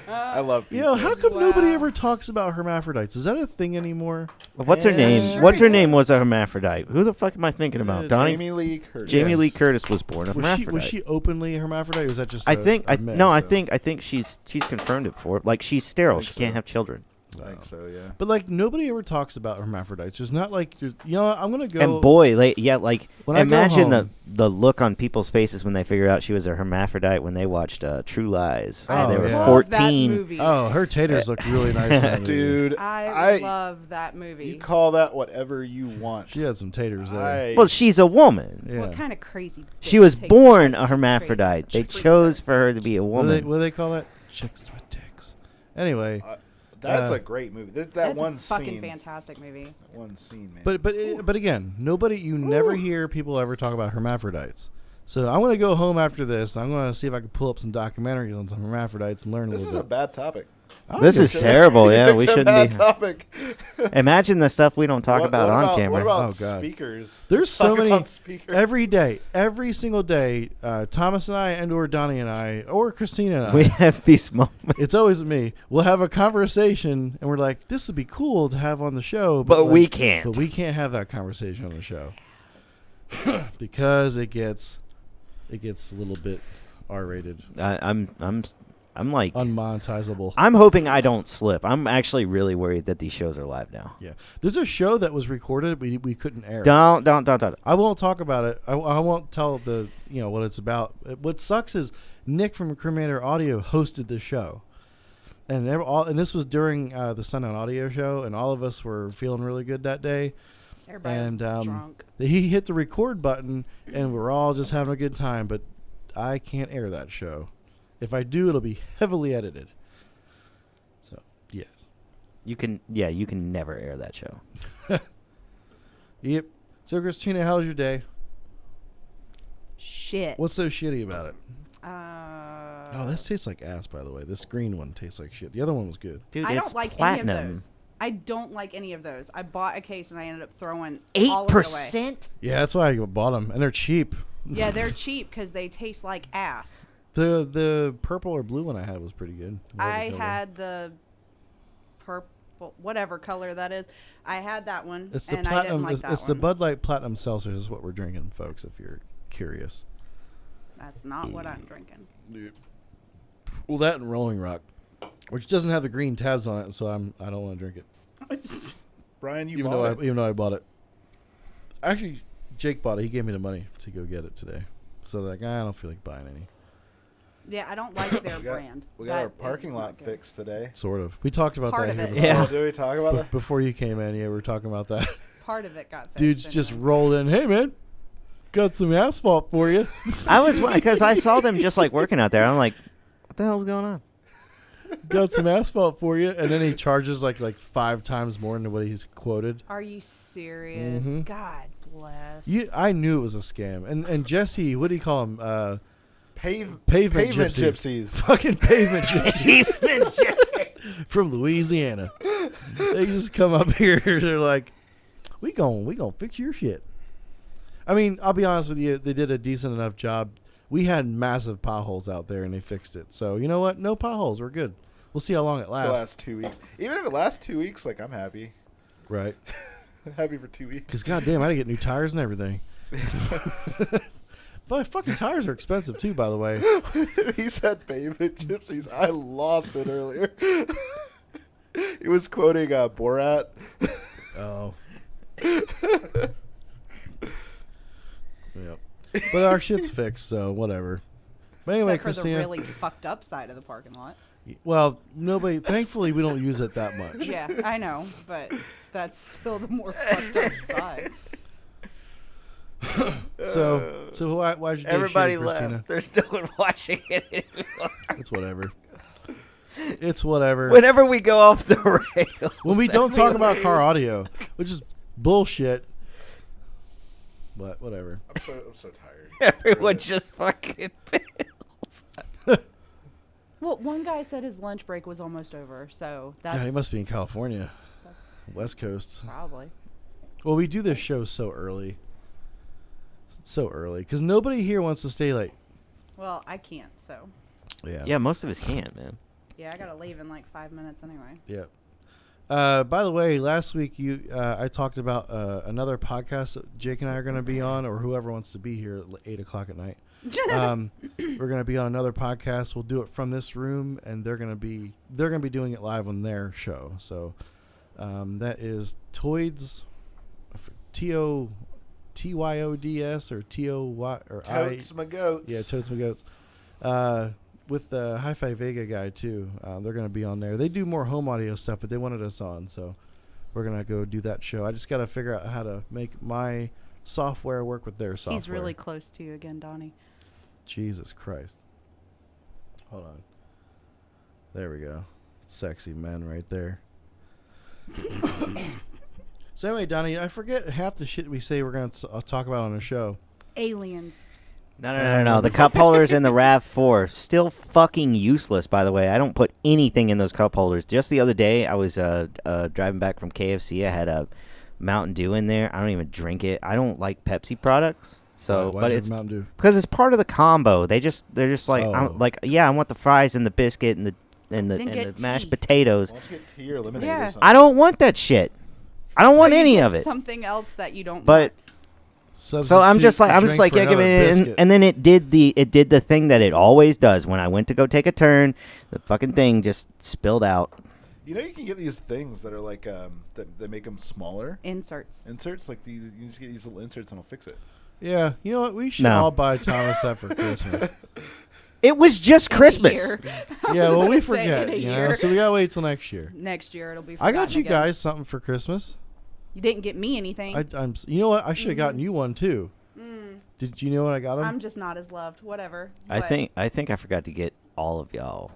I love pizza. you know, how come nobody Wow. ever talks about hermaphrodites? Is that a thing anymore? what's her name? Sure What's her it name was. was a hermaphrodite. Who the fuck am I thinking about? Donnie? Jamie Lee Curtis. Jamie Lee Curtis was born a Was hermaphrodite. she openly a hermaphrodite? Or was that just? I a think I myth, no, I though? think she's confirmed it for. Like she's sterile. think She can't so. have children. I think so, yeah. But like nobody ever talks about hermaphrodites. There's not like, you know, what, I'm gonna go. And boy, like When I go imagine home- the look on people's faces when they figured out she was a hermaphrodite when they watched True Lies. Oh, and they were yeah. Love that 14. movie. Oh, her taters look really nice. in that movie. Dude, I love that movie. you call that whatever you want. She had some taters there. Well, she's a woman. Yeah. What kind of crazy? She bitch was takes born this a hermaphrodite. They crazy chose freezer? for her to be a What do woman. they call that? Chicks with dicks. Anyway, That's Uh, a great movie. That That's one a fucking scene. fantastic movie. That one scene, man. but again, you never hear people ever talk about hermaphrodites. So I'm gonna go home after this. I'm gonna see if I can pull up some documentaries on some hermaphrodites and learn a this is little a bit. bad topic. I don't This give a is shit. terrible. You Yeah, picked we a shouldn't bad be. topic. Imagine the stuff we don't talk What- about what on camera. What about Oh, God. speakers? There's so Talk many about speakers. every single day. Thomas and I, or Donnie and I, or Christina and I. We have these moments, It's always me. We'll have a conversation, and we're like, "This would be cool to have on the show," but like- we can't. But we can't have that conversation on the show. because it gets a little bit R-rated, I'm like unmonetizable. I'm hoping I don't slip. I'm actually really worried that these shows are live now. Yeah, there's a show that was recorded we couldn't air. Don't. I won't talk about it. I won't tell what it's about. What sucks is Nick from Cremator Audio hosted the show, and this was during the Sundown Audio show, and all of us were feeling really good that day. Everybody was drunk. He hit the record button, and we're all just having a good time. But I can't air that show. If I do, it'll be heavily edited. So yes, You can never air that show. Yep. So Christina, how was your day? Shit. What's so shitty about it? Uh, Oh, this tastes like ass, by the way. This green one tastes like shit. The other one was good. Dude, I it's don't like platinum. any of those. I don't like any of those. I bought a case and I ended up throwing all of it away. 8%? Yeah, that's why I bought them, and they're cheap. Yeah, they're cheap because they taste like ass. The purple or blue one I had was pretty good. I had the purple, whatever color that is. I had that one, It's the and I platinum. didn't like that It's the one. Bud Light Platinum Seltzer is what we're drinking, folks. If you're curious. That's not what I'm drinking. Well, that and Rolling Rock, which doesn't have the green tabs on it, so I don't want to drink it. Brian, you Even bought it. though I bought it. Actually, Jake bought it. He gave me the money to go get it today. So I don't feel like buying any. Yeah, I don't like their brand. We got That our is parking not lot good. fixed today. Sort of. We talked about Part that of here it. before. Yeah. Oh, did we talk about that? Before you came in, yeah, we were talking about that. Part of it got fixed. Dudes just anyway. rolled in. Hey, man, got some asphalt for you. I was because I saw them just like working out there. I'm like, what the hell's going on? Got some asphalt for you, and then he charges like 5 times more than what he's quoted. Are you serious? Mhm. God bless. I knew it was a scam. And Jesse, what do you call him? Pavement gypsy. gypsies. Fucking pavement gypsies from Louisiana. They just come up here. They're like, we gonna fix your shit. I mean, I'll be honest with you. They did a decent enough job. We had massive potholes out there, and they fixed it. So you know what? No potholes. We're good. We'll see how long it The lasts. last 2 weeks. Even if it lasts 2 weeks, like I'm happy. Right. Happy for 2 weeks. Because goddamn, I had to get new tires and everything. But fucking tires are expensive too, by the way. He said pavement gypsies. I lost it earlier. He was quoting Borat. Oh. Yep. But our shit's fixed, so whatever. But anyway, Except for the Christina. really fucked up side of the parking lot. Well, nobody. Thankfully, we don't use it that much. Yeah, I know, but that's still the more fucked up side. So why'd you do Everybody shitty, Christina? left. They're still watching it. It's whatever. It's whatever. Whenever we go off the rails. When we don't talk about car lose. audio, which is bullshit. But whatever. I'm so tired. Everyone just fucking fails. Well, one guy said his lunch break was almost over, so that's Yeah, he must be in California, that's West Coast. probably. Well, we do this show so early. So early. Because nobody here wants to stay late. Well, I can't, so. Yeah. Yeah, most of us can't, man. Yeah, I gotta leave in like 5 minutes anyway. Yeah. By the way, last week I talked about another podcast that Jake and I are going to be on, or whoever wants to be here at 8 o'clock at night. We're going to be on another podcast. We'll do it from this room, and they're going to be doing it live on their show. So that is Toids, TYODS or TOY or Totes my goats. Yeah, Totes my goats. With the Hi-Fi Vega guy too. They're going to be on there. They do more home audio stuff, but they wanted us on, so we're going to go do that show. I just got to figure out how to make my software work with their software. He's really close to you again, Donnie. Jesus Christ. Hold on. There we go. Sexy men right there. So anyway, Donnie, I forget half the shit we say we're going to talk about on the show. Aliens. No. The cup holders in the RAV4 still fucking useless. By the way, I don't put anything in those cup holders. Just the other day, I was driving back from KFC. I had a Mountain Dew in there. I don't even drink it. I don't like Pepsi products. So, Why'd but you have it's Mountain Dew? because it's part of the combo. They're just like, Oh. I want the fries and the biscuit and the Then and get the mashed tea. potatoes. Why don't you get tea or lemonade Yeah. or something? I don't want that shit. I don't want So you any get of it. Something else that you don't But want. So I'm just like, yeah, give it, biscuit. and then it did the thing that it always does. When I went to go take a turn, the fucking thing just spilled out. You know, you can get these things that are like that make them smaller. Inserts. Like these, you just get these little inserts and it'll fix it. Yeah, you know what? We should No. all buy Thomas that for Christmas. It was just Christmas. Year. Yeah, well, we Say in forget, a you know, year. so we gotta wait till next year. Next year it'll be. I got forgotten you again. guys something for Christmas. You didn't get me anything. You know what? I should have gotten you one too. Did you know what I got him? I'm just not as loved. Whatever. I What? think I forgot to get all of y'all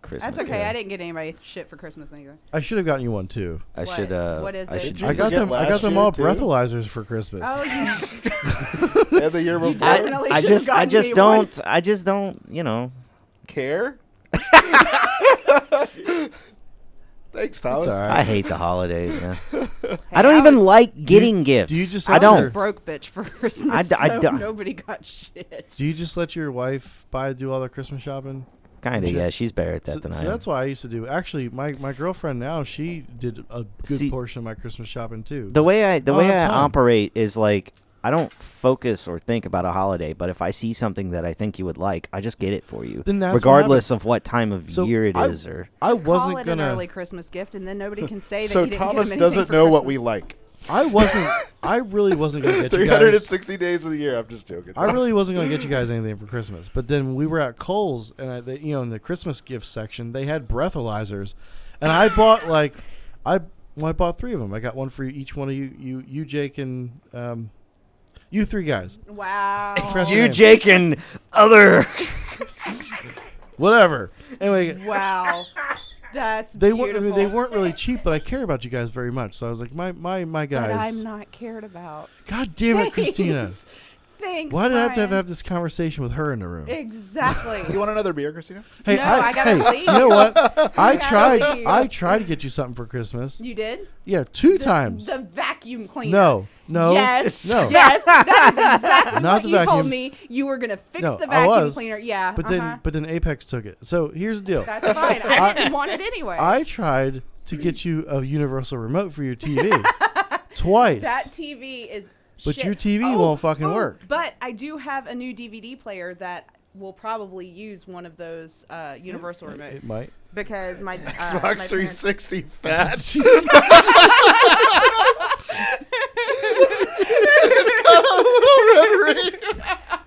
Christmas. That's okay. Yeah. I didn't get anybody shit for Christmas either. I should have gotten you one too. I What? should. What is I it? should Did you I got forget them. I last got them year, all too? breathalyzers for Christmas. Oh, you And the year before. definitely I should just have I gotten just me don't one. I just don't, you know. Care. Thanks, Thomas. all right. I hate the holidays, man. I don't even like getting gifts. do you just I let don't. your- Broke bitch for Christmas. I so don't- nobody got shit. Do you just let your wife do all the Christmas shopping? Kind of, Shit. yeah. She's better at that So, than so I am. that's what I used to do. Actually, my girlfriend now, she did a good See, portion of my Christmas shopping too. The way I don't have time. operate is like I don't focus or think about a holiday, but if I see something that I think you would like, I just get it for you, Then that's what regardless of what time of So year it I- is. Or I Call wasn't it an gonna. early Christmas gift, and then nobody can say that So you didn't Thomas get him doesn't anything know for what we Christmas. like. I wasn't. I really wasn't gonna get you guys. 360 days of the year. I'm just joking. I really wasn't gonna get you guys anything for Christmas. But then we were at Kohl's, and in the Christmas gift section, they had breathalyzers, and I bought I bought 3 of them. I got one for each one of you Jake, and you 3 guys. Wow. Fresh you, name. Jake, and other. Whatever. Anyway, Wow. That's they beautiful. weren't really cheap, but I care about you guys very much. So I was like, my guys. That I'm not cared about. God damn it, Christina! Thanks. Why did I have to Brian. have this conversation with her in the room? Exactly. You want another beer, Christina? Hey, No, I gotta leave. You know what? I gotta leave. tried to get you something for Christmas. You did? Yeah, 2 times. The vacuum cleaner. No. Yes. No. Yes. That is exactly Not what the you told vacuum. me. You were gonna fix No, the I vacuum was. cleaner. Yeah. But then Apex took it. So here's the deal. That's fine. I didn't want it anyway. I tried to get you a universal remote for your TV twice. that TV is. But shit. your TV won't fucking work. But I do have a new DVD player that will probably use one of those universal remotes. It might. Because my my Xbox parents- 360 fat.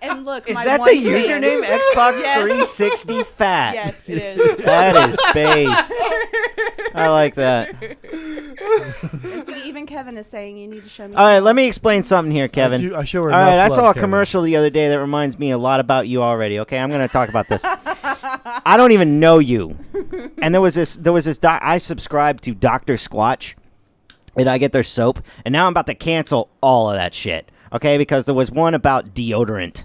And look, Is my that one the fan- username? Xbox Yes. 360 Fat. Yes, it is. That is based. I like that. And see, even Kevin is saying you need to show me. All right, let me explain something here, Kevin. I show her All right, enough I saw a love, Kevin. commercial the other day that reminds me a lot about you already. Okay, I'm going to talk about this. I don't even know you. And there was this I subscribed to Dr. Squatch, and I get their soap, and now I'm about to cancel all of that shit. Okay, because there was one about deodorant.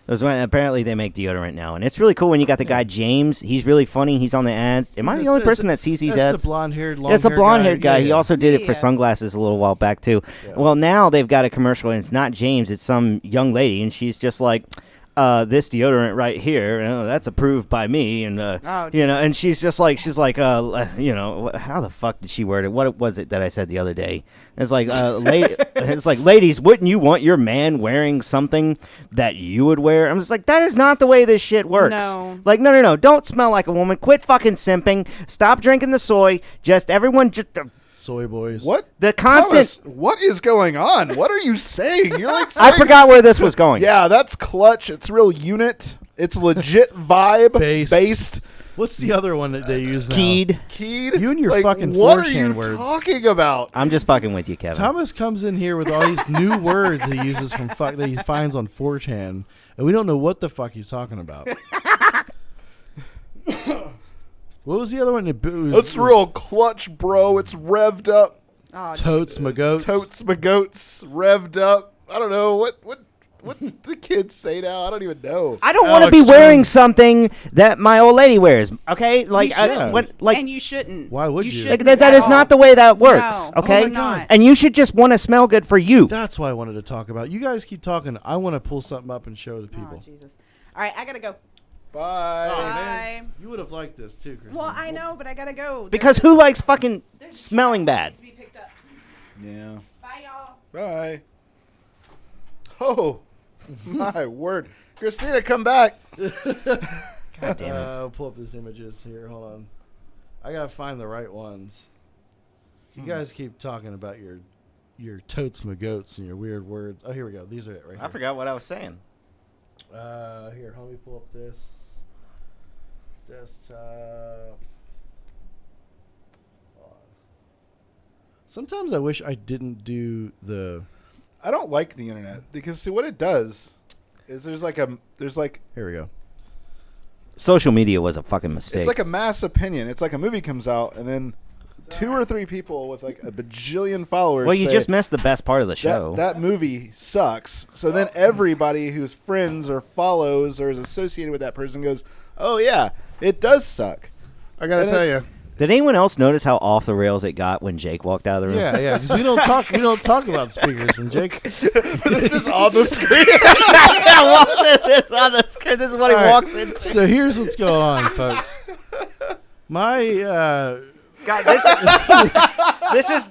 There was one, apparently they make deodorant now, and it's really cool when you got the guy James. He's really funny. He's on the ads. Am I the only person that sees these That's ads? the blonde-haired, long-haired It's a blonde-haired guy. Yeah, He yeah. also did it for Yeah. sunglasses a little while back too. Yeah. Well, now they've got a commercial, and it's not James. It's some young lady, and she's just like, "This deodorant right here, that's approved by me." And and she's like, how the fuck did she word it? What was it that I said the other day? It's like, it's like, ladies, wouldn't you want your man wearing something that you would wear? I'm just like, that is not the way this shit works. No. Like, no. Don't smell like a woman. Quit fucking simping. Stop drinking the soy. Everyone just. Soy boys. What? The constant. Thomas, what is going on? What are you saying? You're like I saying- forgot where this was going. Yeah, that's clutch. It's real unit. It's legit vibe Based. What's the other one that they use now? Keyed. Keyed. You and your like, fucking what are 4chan you words. talking about? I'm just fucking with you, Kevin. Thomas comes in here with all these new words he uses that he finds on 4chan, and we don't know what the fuck he's talking about. What was the other one? It's real clutch, bro. It's revved up. Oh, Totes my goats. Totes my goats, revved up. I don't know what the kids say now. I don't even know. I don't want to Alex be wearing Jones. something that my old lady wears. Okay, like, should. and you shouldn't. Why would you? shouldn't that at is all. not the way that works. No. Okay, Oh my God. and you should just want to smell good for you. That's what I wanted to talk about. You guys keep talking. I want to pull something up and show the Oh, people. Jesus. All right, I gotta go. Bye. Bye. You would have liked this too, Chris. Well, I know, but I gotta go. Because who likes fucking smelling bad? To be picked up. Yeah. Bye, y'all. Bye. Oh, my word. Christina, come back. God damn it. I'll pull up these images here. Hold on. I gotta find the right ones. You guys keep talking about your totes my goats and your weird words. Oh, here we go. These are it right here. I forgot what I was saying. Here, let me pull up this desktop. Hold on. Sometimes I wish I didn't do the. I don't like the internet because see what it does is there's like Here we go. Social media was a fucking mistake. it's like a mass opinion. It's like a movie comes out and then 2 or 3 people with like a bajillion followers. well, you say, just missed the best part of the show. That movie sucks. So then everybody who's friends or follows or is associated with that person goes, "Oh yeah, it does suck." I gotta And tell it's- you, Did anyone else notice how off the rails it got when Jake walked out of the room? Yeah, because we don't talk. We don't talk about speakers from Jake's. This is on the screen. This on the screen. This is what All he right, walks into. So here's what's going on, folks. My God, this is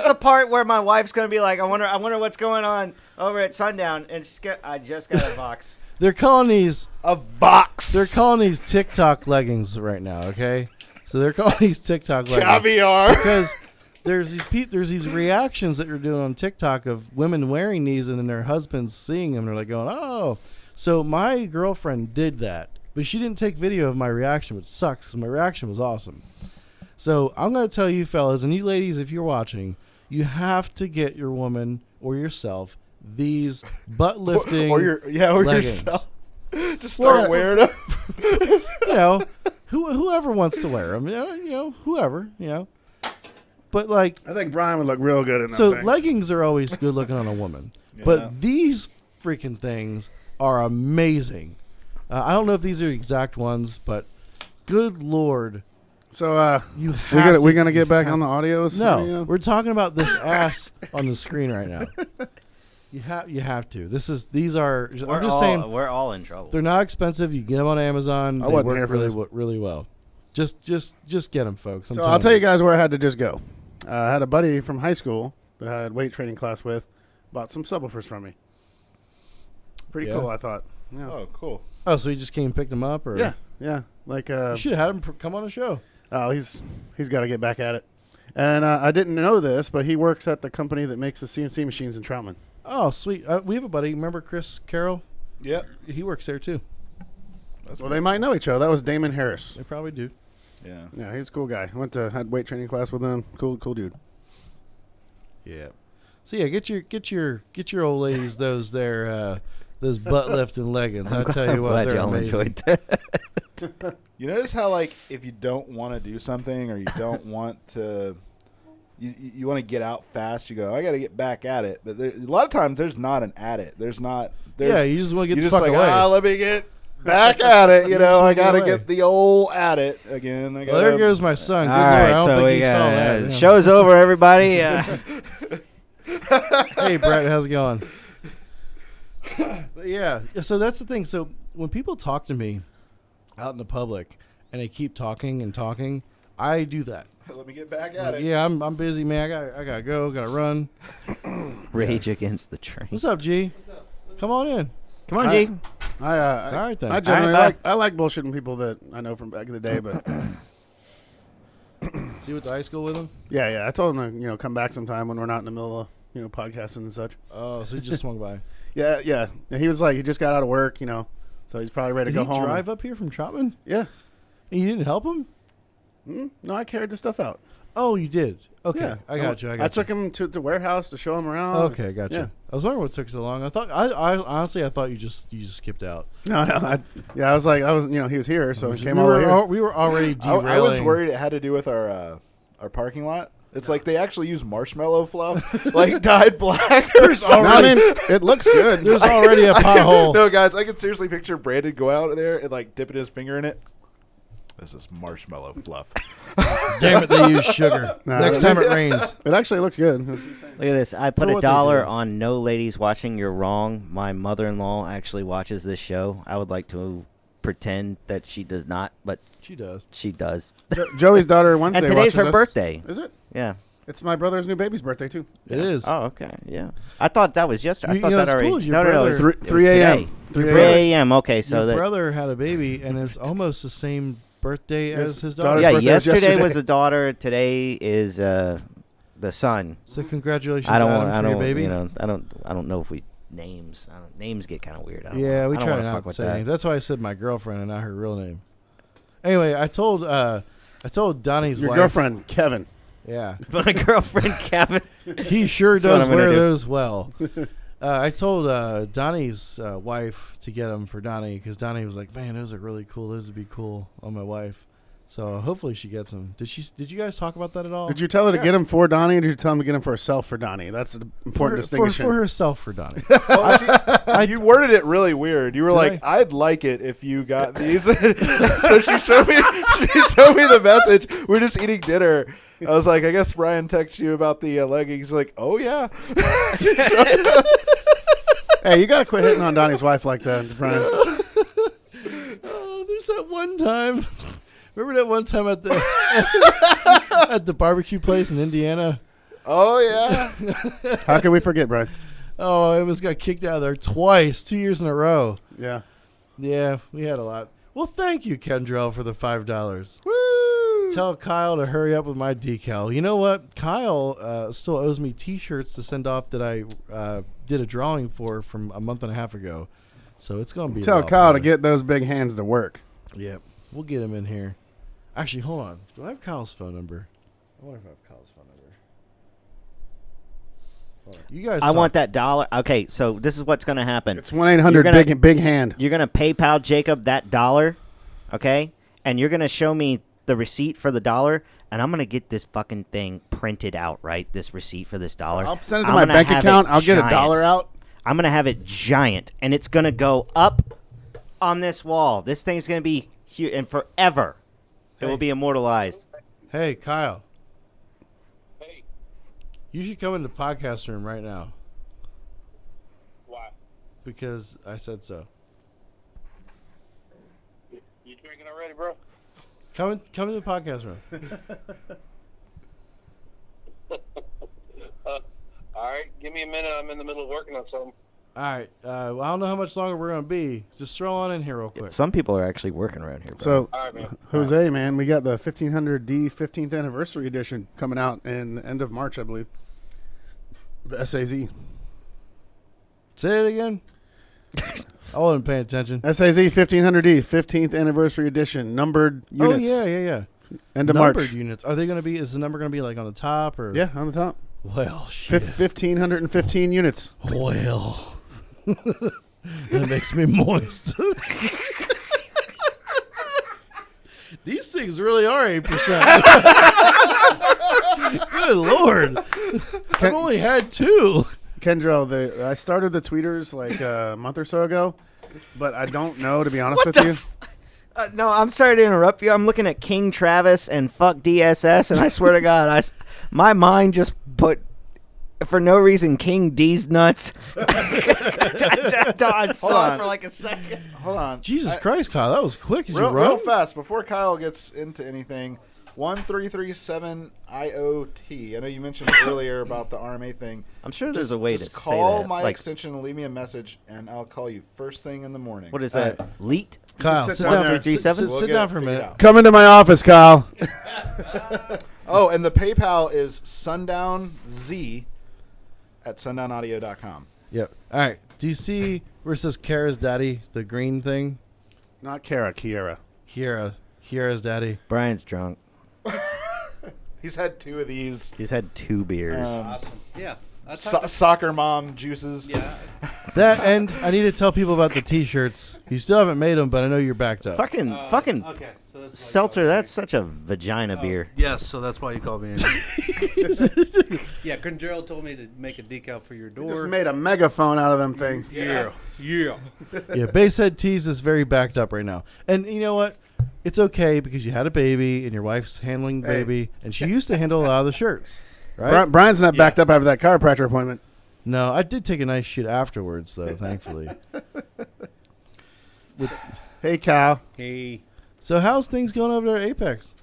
the part where my wife's gonna be like, I wonder what's going on over at Sundown, and I just got a box. they're calling these A Vox. they're calling these TikTok leggings right now. Okay, so they're calling these TikTok leggings caviar. because there's these reactions that you're doing on TikTok of women wearing these and then their husbands seeing them and they're like going, oh. So my girlfriend did that, but she didn't take video of my reaction, which sucks because my reaction was awesome. So I'm going to tell you fellas and you ladies, if you're watching, you have to get your woman or yourself these butt lifting or leggings. yourself. Just start Well, wearing them. You know, whoever wants to wear them, you know, whoever, you know. But like, I think Brian would look real good in them so things. leggings are always good looking on a woman, Yeah. but these freaking things are amazing. I don't know if these are the exact ones, but good Lord, So you have we're gonna get back on the audios. No, you know? we're talking about this ass on the screen right now. You have to. These are. I'm just saying we're all in trouble. they're not expensive. You can get them on Amazon. I They wasn't work here for really this. really well. Just get them, folks. So I'll tell you guys where I had to just go. I had a buddy from high school that I had weight training class with, bought some subwoofers from me. Pretty Yeah. cool, I thought. Yeah. Oh, cool. Oh, so you just came and picked them up, or Yeah. Like You should have had him come on the show. oh, he's got to get back at it. And I didn't know this, but he works at the company that makes the CNC machines in Troutman. Oh, sweet. We have a buddy. Remember Chris Carroll? Yep. He works there too. Well, they might know each other. That was Damon Harris. They probably do. Yeah. Yeah, he's a cool guy. Had weight training class with him. Cool dude. Yeah. So yeah, get your old ladies those butt lifting leggings. I tell you what, glad they're y'all amazing. enjoyed that. You notice how, like, if you don't want to do something or you don't want to, you want to get out fast, you go, I got to get back at it. But a lot of times there's not an at it. There's not. Yeah, you just want to get you the just fuck like, away. let me get back at it. You You know, just I wanna get got to away. get the old at it again. Well, there goes my son. Good All Lord, I right, don't so think we he saw that. got Yeah. show's over, everybody. Hey, Brett, how's it going? But yeah, so that's the thing. So when people talk to me out in the public and they keep talking and talking, I do that. Let me get back at it. Yeah, I'm busy, man. I gotta go, gotta run. Rage against the train. What's up, G? Come on in. Come on, G. All right, then. I generally All right, I like bullshitting people that I know from back in the day, but See you went to high school with him? yeah. I told him to come back sometime when we're not in the middle of podcasting and such. Oh, so you just swung by. Yeah. And he was like, he just got out of work, so he's probably ready Did to he go home. drive up here from Troutman? Yeah. And you didn't help him? No, I carried the stuff out. Oh, you did. Okay, Yeah. I got you. I took him to the warehouse to show him around. Okay, got you. Yeah. I was wondering what took so long. I thought I honestly thought you just skipped out. No. I was like, he was here, so he came all the way here. We were already derailing. I was worried it had to do with our parking lot. It's like they actually use marshmallow fluff, like dyed black. Or something. No, I mean, it looks good. There's already a pothole. No, guys, I can seriously picture Brandon go out there and like dipping his finger in it. This is marshmallow fluff. Damn it, they use sugar. Nah, Next time it rains. It actually looks good. Look at this. I put For what they $1 do. on no ladies watching. You're wrong. My mother-in-law actually watches this show. I would like to pretend that she does not, but She does. she does. Joey's daughter Wednesday And today's watches her us. birthday. Is it? Yeah. It's my brother's new baby's birthday too. It is. Oh, okay. Yeah. I thought that was yesterday. I You thought know, that it's already. cool is your No, brother- it was, Three- it was 3 a.m. today. 3 3 a.m. Okay, so Your that. brother had a baby, and it's almost the same birthday His as his daughter's daughter. Yeah, birthday was yesterday yesterday. was the daughter. Today is the son. So congratulations, I don't Adam, want. I for your don't. baby. You know. I don't know if we names. Names get kind of weird. I don't Yeah, wanna, we I don't try wanna not fuck to with say that. anything. That's why I said my girlfriend and not her real name. Anyway, I told Donnie's Your wife. girlfriend, Kevin. Yeah, But my girlfriend Kevin. he sure That's what does I'm gonna wear do. those well. I told Donnie's wife to get them for Donnie because Donnie was like, "Man, those are really cool. Those would be cool on my wife." So hopefully she gets them. Did you guys talk about that at all? Did you tell her to get him for Donnie, or did you tell him to get him for herself for Donnie? That's an important distinction. for herself for Donnie? You worded it really weird. You were Did like, I? "I'd like it if you got these." So she showed me the message. We're just eating dinner. I was like, "I guess Brian texted you about the leggings." Like, "Oh yeah." Hey, you gotta quit hitting on Donnie's wife like that, Brian. Oh, there's that one time. Remember that one time at the at the barbecue place in Indiana? Oh yeah. How can we forget, Brian? Oh, I almost got kicked out of there twice, 2 years in a row. Yeah. Yeah, we had a lot. Well, thank you, Kendrell, for the $5. Woo! Tell Kyle to hurry up with my decal. You know what? Kyle still owes me T-shirts to send off that I did a drawing for from a month and a half ago. So it's going to be a Tell while, Kyle to brother. get those big hands to work. Yep. We'll get him in here. Actually, hold on. Do I have Kyle's phone number? I wonder if I have Kyle's phone number. Hold on. You guys I talk. want that $1. Okay, so this is what's going to happen. It's 1-800 You're gonna- big hand. You're going to PayPal Jacob that $1, okay? And you're going to show me the receipt for the $1, and I'm going to get this fucking thing printed out, right? This receipt for this $1. I'll send it to I'm my gonna bank have account. it I'll get giant. $1 out. I'm going to have it giant, and it's going to go up on this wall. This thing's going to be huge, and forever it will be immortalized. Hey, Kyle. Hey. You should come in the podcast room right now. Why? Because I said so. You drinking already, bro? Come in the podcast room. All right, give me a minute. I'm in the middle of working on something. All right. Well, I don't know how much longer we're going to be. Just throw on in here real quick. Some people are actually working around here, bro. So, All right, man. Jose, man, we got the 1500D 15th anniversary edition coming out in the end of March, I believe. The SAZ. Say it again. I wasn't paying attention. SAZ 1500D 15th anniversary edition, numbered units. Oh, yeah. End of Numbered March. units. Are they going to be, is the number going to be like on the top or? Yeah, on the top. Well, shit. 1,515 units. Well. That makes me moist. These things really are 8%. Good Lord. I've only had 2. Kendrell, I started the tweeters like a month or so ago, but I don't know, to be honest with you. No, I'm sorry to interrupt you. I'm looking at King Travis and fuck DSS, and I swear to God, my mind just put, for no reason, King D's nuts. I saw it for like a second. Hold on. Jesus Christ, Kyle. That was quick. Did you Real run? fast before Kyle gets into anything. 1337 IOT. I know you mentioned earlier about the RMA thing. I'm sure there's a way to just say call that. my Like, extension and leave me a message, and I'll call you first thing in the morning. what is that? Leet? Kyle, Sit sit down down, there. for, sit, 337? sit, We'll sit get down it for a figured minute. out. Come into my office, Kyle. Oh, and the PayPal is sundownz@sundownaudio.com. Yep. All right. Do you see where it says Kara's daddy, the green thing? Not Kara, Kiera. Kiara's daddy. Brian's drunk. He's had 2 of these. He's had 2 beers. Awesome. Yeah. Soccer mom juices. Yeah. That and I need to tell people about the T-shirts. You still haven't made them, but I know you're backed up. fucking Okay. So that's seltzer, that's such a vagina beer. Yes, so that's why you called me in. Yeah, Gerald told me to make a decal for your door. Just made a megaphone out of them things. Yeah. Yeah, Basehead Tees is very backed up right now. And you know what? It's okay because you had a baby and your wife's handling the baby, and she used to handle a lot of the shirts, right? Brian's not backed up after that chiropractor appointment. No, I did take a nice shit afterwards, though, thankfully. Hey, Kyle. Hey. So how's things going over there at Apex?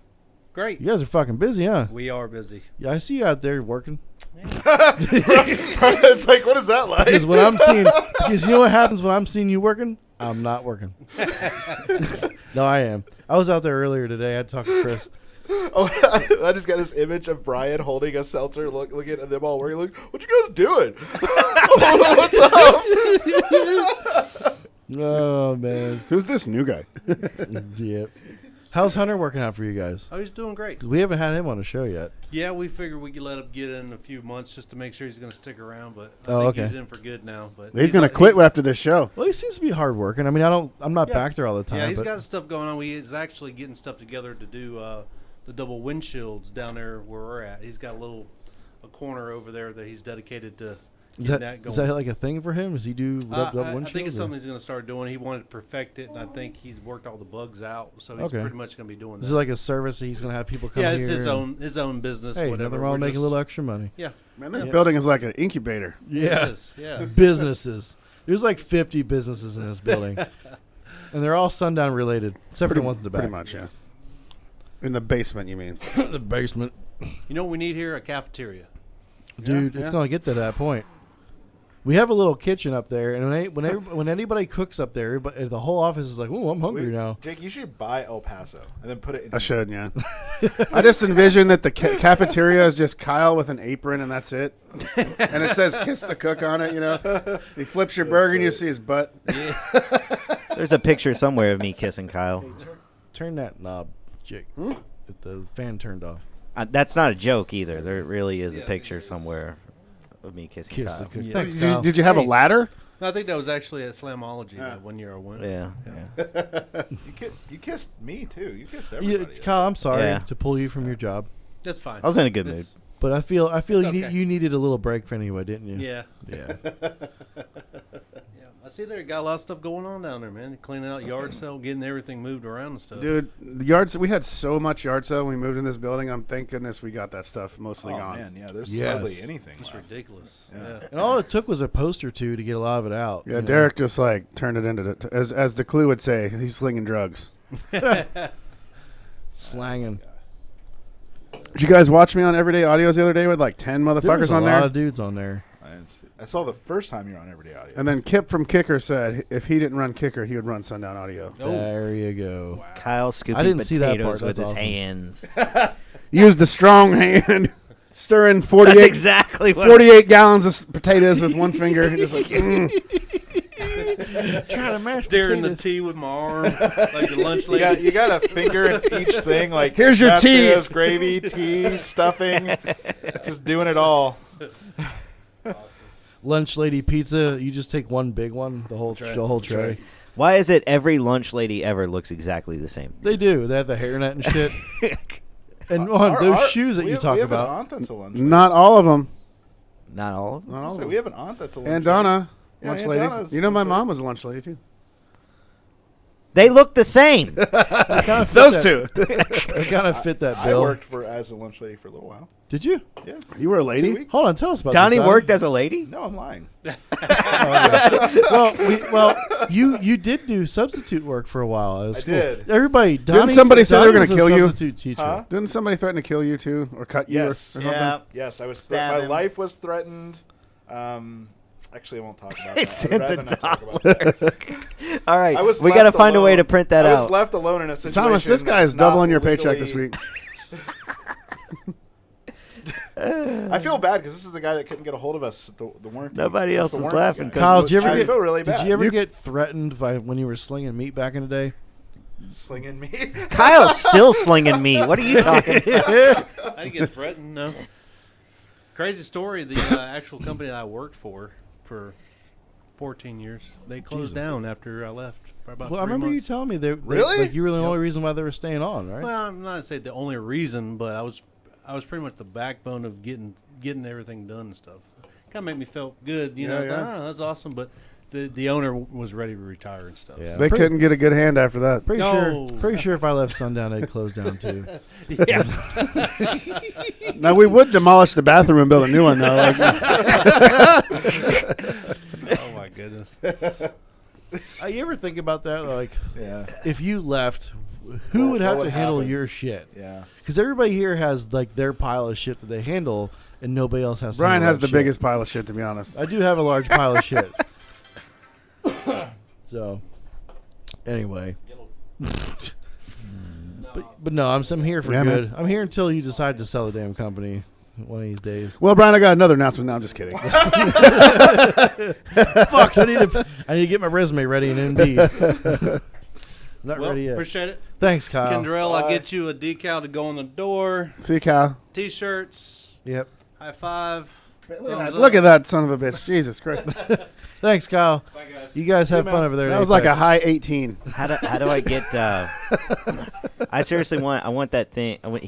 Great. You guys are fucking busy, huh? We are busy. Yeah, I see you out there working. It's like, what is that like? Because you know what happens when I'm seeing you working? I'm not working. No, I am. I was out there earlier today. I had to talk to Chris. Oh, I just got this image of Brian holding a seltzer, looking at them all working. Like, what you guys doing? What's up? Oh man, Who's this new guy? yep. How's Hunter working out for you guys? Oh, he's doing great. We haven't had him on the show yet. Yeah, we figured we could let him get in a few months just to make sure he's going to stick around. But I Oh, think okay. he's in for good now. But He's gonna quit after this show. Well, he seems to be hard working. I mean, I'm not Yeah. back there all the time. Yeah, he's but got stuff going on. He's actually getting stuff together to do the double windshields down there where we're at. He's got a corner over there that he's dedicated to is getting that going. like a thing for him? Does he do double I windshield? think it's something he's going to start doing. He wanted to perfect it, and I think he's worked all the bugs out. So he's Okay. pretty much going to be doing that. Is it like a service that he's going to have people come yeah, here? it's his and- own business. Hey, whatever. nothing wrong with We're making a just- little extra money. Yeah, Man, this building is like an incubator. Yeah. it is, yeah. Businesses. There's like 50 businesses in this building. And they're all Sundown related, except for the ones in the back. Pretty much, yeah. In the basement, you mean? The basement. You know what we need here? A cafeteria. Dude, it's yeah. going to get to that point. We have a little kitchen up there, and when anybody cooks up there, the whole office is like, "Oh, I'm hungry now." Jake, you should buy El Paso and then put it in. I should, yeah. I just envision that the cafeteria is just Kyle with an apron and that's it. And it says "Kiss the Cook" on it, you know. He flips your burger and you see his butt. There's a picture somewhere of me kissing Kyle. Turn that knob, Jake. Get the fan turned off. That's not a joke either. There really is a picture somewhere of me kissing Kiss the Kyle. cook. Yeah. Thanks, Did Kyle. you have a ladder? No, I think that was actually at Slamology that one year I went. Yeah. You kissed me too. You kissed Yeah, everybody. Kyle, I'm sorry Yeah. to pull you from your job, That's fine. I was in a good mood. It's- but I feel It's you, okay. you needed a little break anyway, didn't you? Yeah. Yeah. Yeah, I see there got a lot of stuff going on down there, man. Cleaning out yard sale, getting everything moved around and stuff. Dude, the yards, we had so much yard sale when we moved in this building. Thank goodness we got that stuff mostly Oh gone. man, yeah. There's Yes. hardly anything. It's left. ridiculous. Yeah. Yeah. And all it took was a post or two to get a lot of it out. Yeah, you know? Derek just like turned it into, as DeClue would say, he's slinging drugs. Slanging. Did you guys watch me on Everyday Audios the other day with like 10 There was motherfuckers a on lot there? of dudes on there. I saw the first time you were on Everyday Audio. And then Kip from Kicker said if he didn't run Kicker, he would run Sundown Audio. Oh. There you go. Kyle scooping I didn't see that potatoes part. with That's his awesome. hands. Use the strong hand, stirring 48, That's exactly what 48 gallons of potatoes with one finger. Just like, Trying to mash Stirring the potatoes. tea with my arm like the lunch you lady. got a finger in each thing. Like Here's your mashed tea. potatoes, gravy, tea, stuffing, just doing it all. Lunch lady pizza. You just take one big one, the whole tray. right. Why is it every lunch lady ever looks exactly the same? They do. They have the hairnet and shit. And Our- those our- shoes that we you have- talk we have about. An aunt that's a lunch. not all of them. Not all of them. Not all of So them. we have an aunt that's a lunch. And Donna, Yeah, lunch Aunt lady. Donna's You know, my lunch mom was a lunch lady too. They look the same. Those two. They kind of fit that I bill. worked as a lunch lady for a little while. Did you? Yeah. You were a 2 lady? weeks. Hold on. Tell us about Donnie this. worked as a lady. No, I'm lying. Well, you did do substitute work for a while at a I school. did. Everybody, Donnie, somebody say they were Donnie gonna was a kill you? substitute teacher. Huh? Didn't somebody threaten to kill you too, or cut you, Yes. or something? Yeah. Yes, I was. Stab My him. life was threatened. Actually, I won't talk about that. I I'd sent rather a not talk about that. All right, I was we got to left find a way alone. to print that I was out. left alone in a situation. Thomas, this guy is that's not doubling your paycheck this legally- week. I feel bad because this is the guy that couldn't get a hold of us. The warranty. Nobody else the is warranty laughing guy. 'cause Kyle, did you ever I get? feel really Did bad. you ever get threatened by when you were slinging meat back in the day? slinging me? Kyle's still slinging me. What are you talking about? I didn't get threatened, no. Crazy story. The actual company that I worked for 14 years, they closed down after I left. For about Well, I 3 months. You months. telling me they Really? like you were the only reason why they were staying on, right? Well, I'm not to say the only reason, but I was pretty much the backbone of getting everything done and stuff. Kind of made me feel good, you know. Yeah, yeah. Oh, that's awesome, but the owner was ready to retire and stuff. Yeah. They couldn't get a good hand after that. No. Pretty sure if I left Sundown, they'd close down too. Yeah. Now we would demolish the bathroom and build a new one though. Like, Oh my goodness. You ever think about that? Like, Yeah. if you left, who would have what to would handle happen? your shit? Yeah. Because everybody here has like their pile of shit that they handle, and nobody else has. To Brian handle has that the shit. biggest pile of shit, to be honest. I do have a large pile of shit. So, anyway. But no, I'm here for Yeah, man. good. I'm here until you decide to sell the damn company one of these days. Well, Brian, I got another announcement. No, I'm just kidding. Fuck! I need to get my resume ready in Indeed. Not Well, ready yet. appreciate it. Thanks, Kyle. Kendrell, I'll get you a decal to go on the door. See you, Kyle. T-shirts. Yep. High five. Look at that son of a bitch. Jesus Christ. Thanks, Kyle. Bye, guys. You guys have fun over there. That at was like a Apex. high 18. How do I get? I seriously want that thing. I want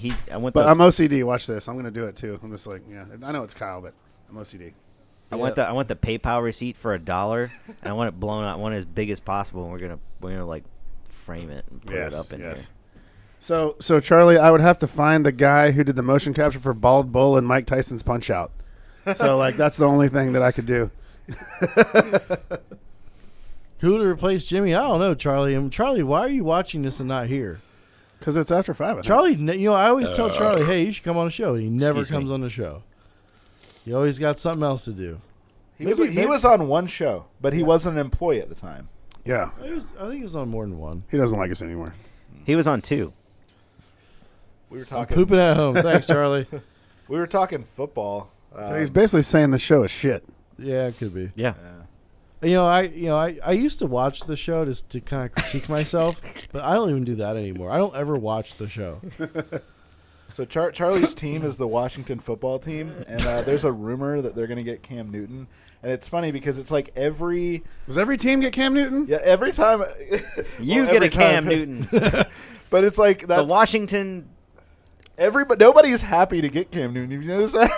But the I'm OCD. Watch this. I'm going to do it, too. I'm just like, yeah. I know it's Kyle, but I'm OCD. I want the PayPal receipt for $1, and I want it blown out. I want it as big as possible. And we're gonna like frame it and put it up in here. So Charlie, I would have to find the guy who did the motion capture for Bald Bull and Mike Tyson's Punch Out. So like that's the only thing that I could do. Who to replace Jimmy? I don't know, Charlie. Charlie, why are you watching this and not here? Because it's after 5. I think. Charlie, I always tell Charlie, hey, you should come on the show. And he never Excuse comes me. on the show. He always got something else to do. He was on one show, but he wasn't an employee at the time. Yeah. I think he was on more than one. He doesn't like us anymore. He was on 2. We were I'm talking. pooping at home. Thanks, Charlie. We were talking football. So he's basically saying the show is shit. Yeah, it could be. Yeah. I used to watch the show just to kind of critique myself, but I don't even do that anymore. I don't ever watch the show. So Charlie's team is the Washington football team, and there's a rumor that they're going to get Cam Newton. And it's funny because it's like Does every team get Cam Newton? every time You well, get every a Cam time. Newton. But it's like that's The Washington. nobody's happy to get Cam Newton. Have you noticed that?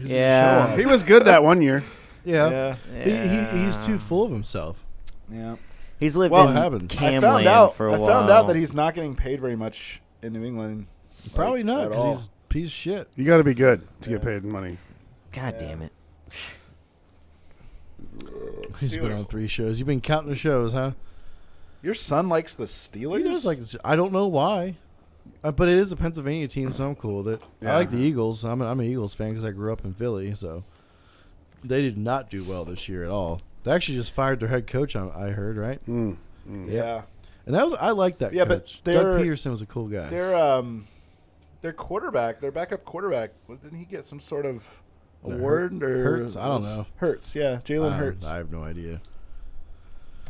Yeah. He was good that one year. Yeah. Yeah. He's too full of himself. Yeah. He's lived Well, in what happened? Cam I found land out. for a I while. found out that he's not getting paid very much in New England. Probably not at all. because he's a piece of shit. You got to be good to get paid money. God damn it. He's been on 3 shows. You've been counting the shows, huh? Your son likes the Steelers. He does like. I don't know why, but it is a Pennsylvania team, so I'm cool with it. I Yeah. like the Eagles. I'm an Eagles fan because I grew up in Philly, so they did not do well this year at all. They actually just fired their head coach. I heard, right? Yeah. And I like that. Yeah, but coach. they're- Doug Peterson was a cool guy. Their quarterback, their backup quarterback, didn't he get some sort of award or Hurts? I don't know. Hurts, yeah, Jalen Hurts. I have no idea.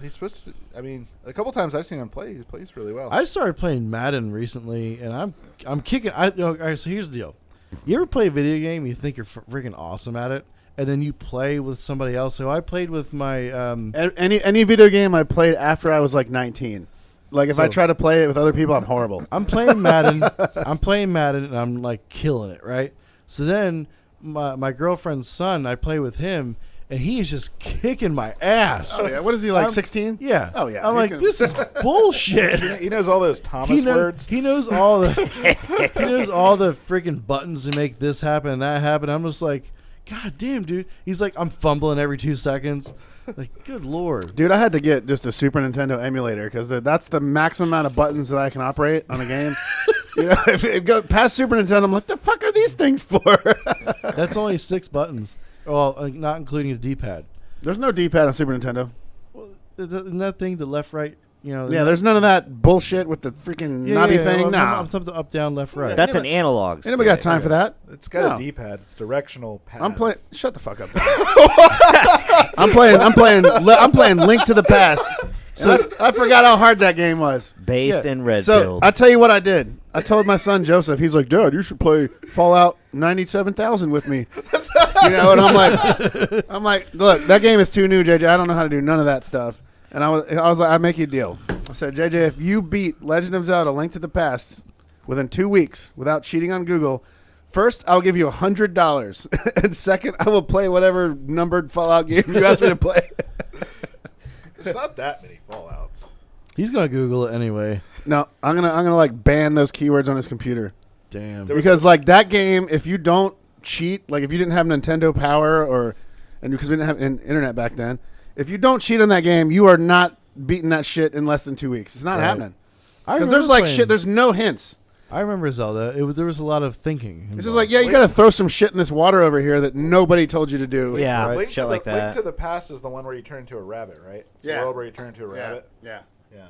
He's supposed to. I mean, a couple times I've seen him play. He plays really well. I started playing Madden recently, and I'm kicking. All right, so here's the deal: you ever play a video game, you think you're freaking awesome at it, and then you play with somebody else. So I played with my Any video game I played after I was like 19. Like if I So- try to play it with other people, I'm horrible. I'm playing Madden. And I'm like killing it, right? So then my girlfriend's son, I play with him, and he is just kicking my ass. Oh yeah, what is he like? I'm- 16? Yeah. Oh yeah. I'm he's like, gonna- this is bullshit. He knows all those Thomas words. He knows all the he knows all the freaking buttons to make this happen and that happen. I'm just like, God damn, dude. He's like, I'm fumbling every 2 seconds. Like, good lord. Dude, I had to get just a Super Nintendo emulator because that's the maximum amount of buttons that I can operate on a game. You know, if it goes past Super Nintendo, I'm like, the fuck are these things for? That's only 6 buttons. Well, not including a D-pad. There's no D-pad on Super Nintendo. Well, isn't that thing the left, right? Yeah, there's none of that bullshit with the freaking knobby thing. Well, Nah. I'm something up, down, left, right. That's an analog. Anybody got time for that? It's got No. a D-pad. It's directional pad. I'm playing. Shut the fuck up. I'm playing Link to the Past. So I forgot how hard that game was. Based Yeah. in red So build. I tell you what I did. I told my son Joseph. He's like, Dad, you should play Fallout 97,000 with me. You know, and I'm like, look, that game is too new, JJ. I don't know how to do none of that stuff. And I was like, I make you a deal. I said, JJ, if you beat Legend of Zelda: Link to the Past within 2 weeks without cheating on Google, first I'll give you $100, and second I will play whatever numbered Fallout game you asked me to play. There's not that many Fallouts. He's going to Google it anyway. No, I'm gonna like ban those keywords on his computer. Damn. Because like that game, if you don't cheat, like if you didn't have Nintendo Power and because we didn't have internet back then, if you don't cheat on that game, you are not beating that shit in less than 2 weeks. It's not Right. happening. Because there's like shit. There's no hints. I remember Zelda. There was a lot of thinking. It's just like, yeah, you got to throw some shit in this water over here that nobody told you to do. Yeah, Link shit to like that. Link to the Past is the one where you turn into a rabbit, right? It's the world where you turn into a rabbit. Yeah. Yeah.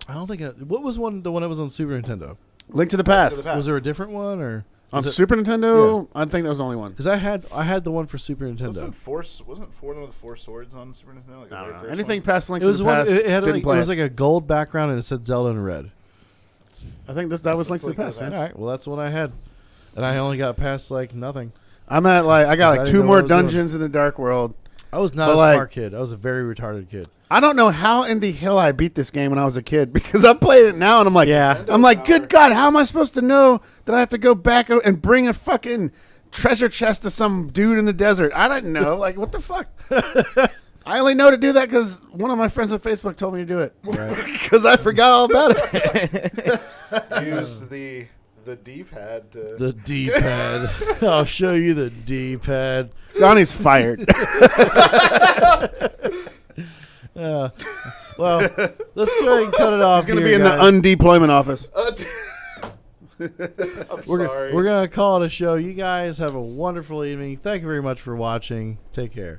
I don't think. What was the one that was on Super Nintendo? Link to the Past. Was there a different one or on Super Nintendo? Yeah. I think that was the only one. Because I had the one for Super Nintendo. Wasn't one of the Four Swords on Super Nintendo? Like I don't know. Anything past Link it was to the Past. it was like a gold background and it said Zelda in red. I think that was Link to the Past, man. All right, well that's what I had, and I only got past like nothing. I'm at I got like 2 more dungeons in the Dark World. I was not a smart kid. I was a very retarded kid. I don't know how in the hell I beat this game when I was a kid because I played it now and I'm like, good God, how am I supposed to know that I have to go back and bring a fucking treasure chest to some dude in the desert? I didn't know. Like, what the fuck? I only know to do that because one of my friends on Facebook told me to do it. Because I forgot all about it. Used the D-pad to... The D-pad. I'll show you the D-pad. Donnie's fired. Well, let's go ahead and cut it off. He's going to be in the undeployment office. I'm sorry. We're going to call it a show. You guys have a wonderful evening. Thank you very much for watching. Take care.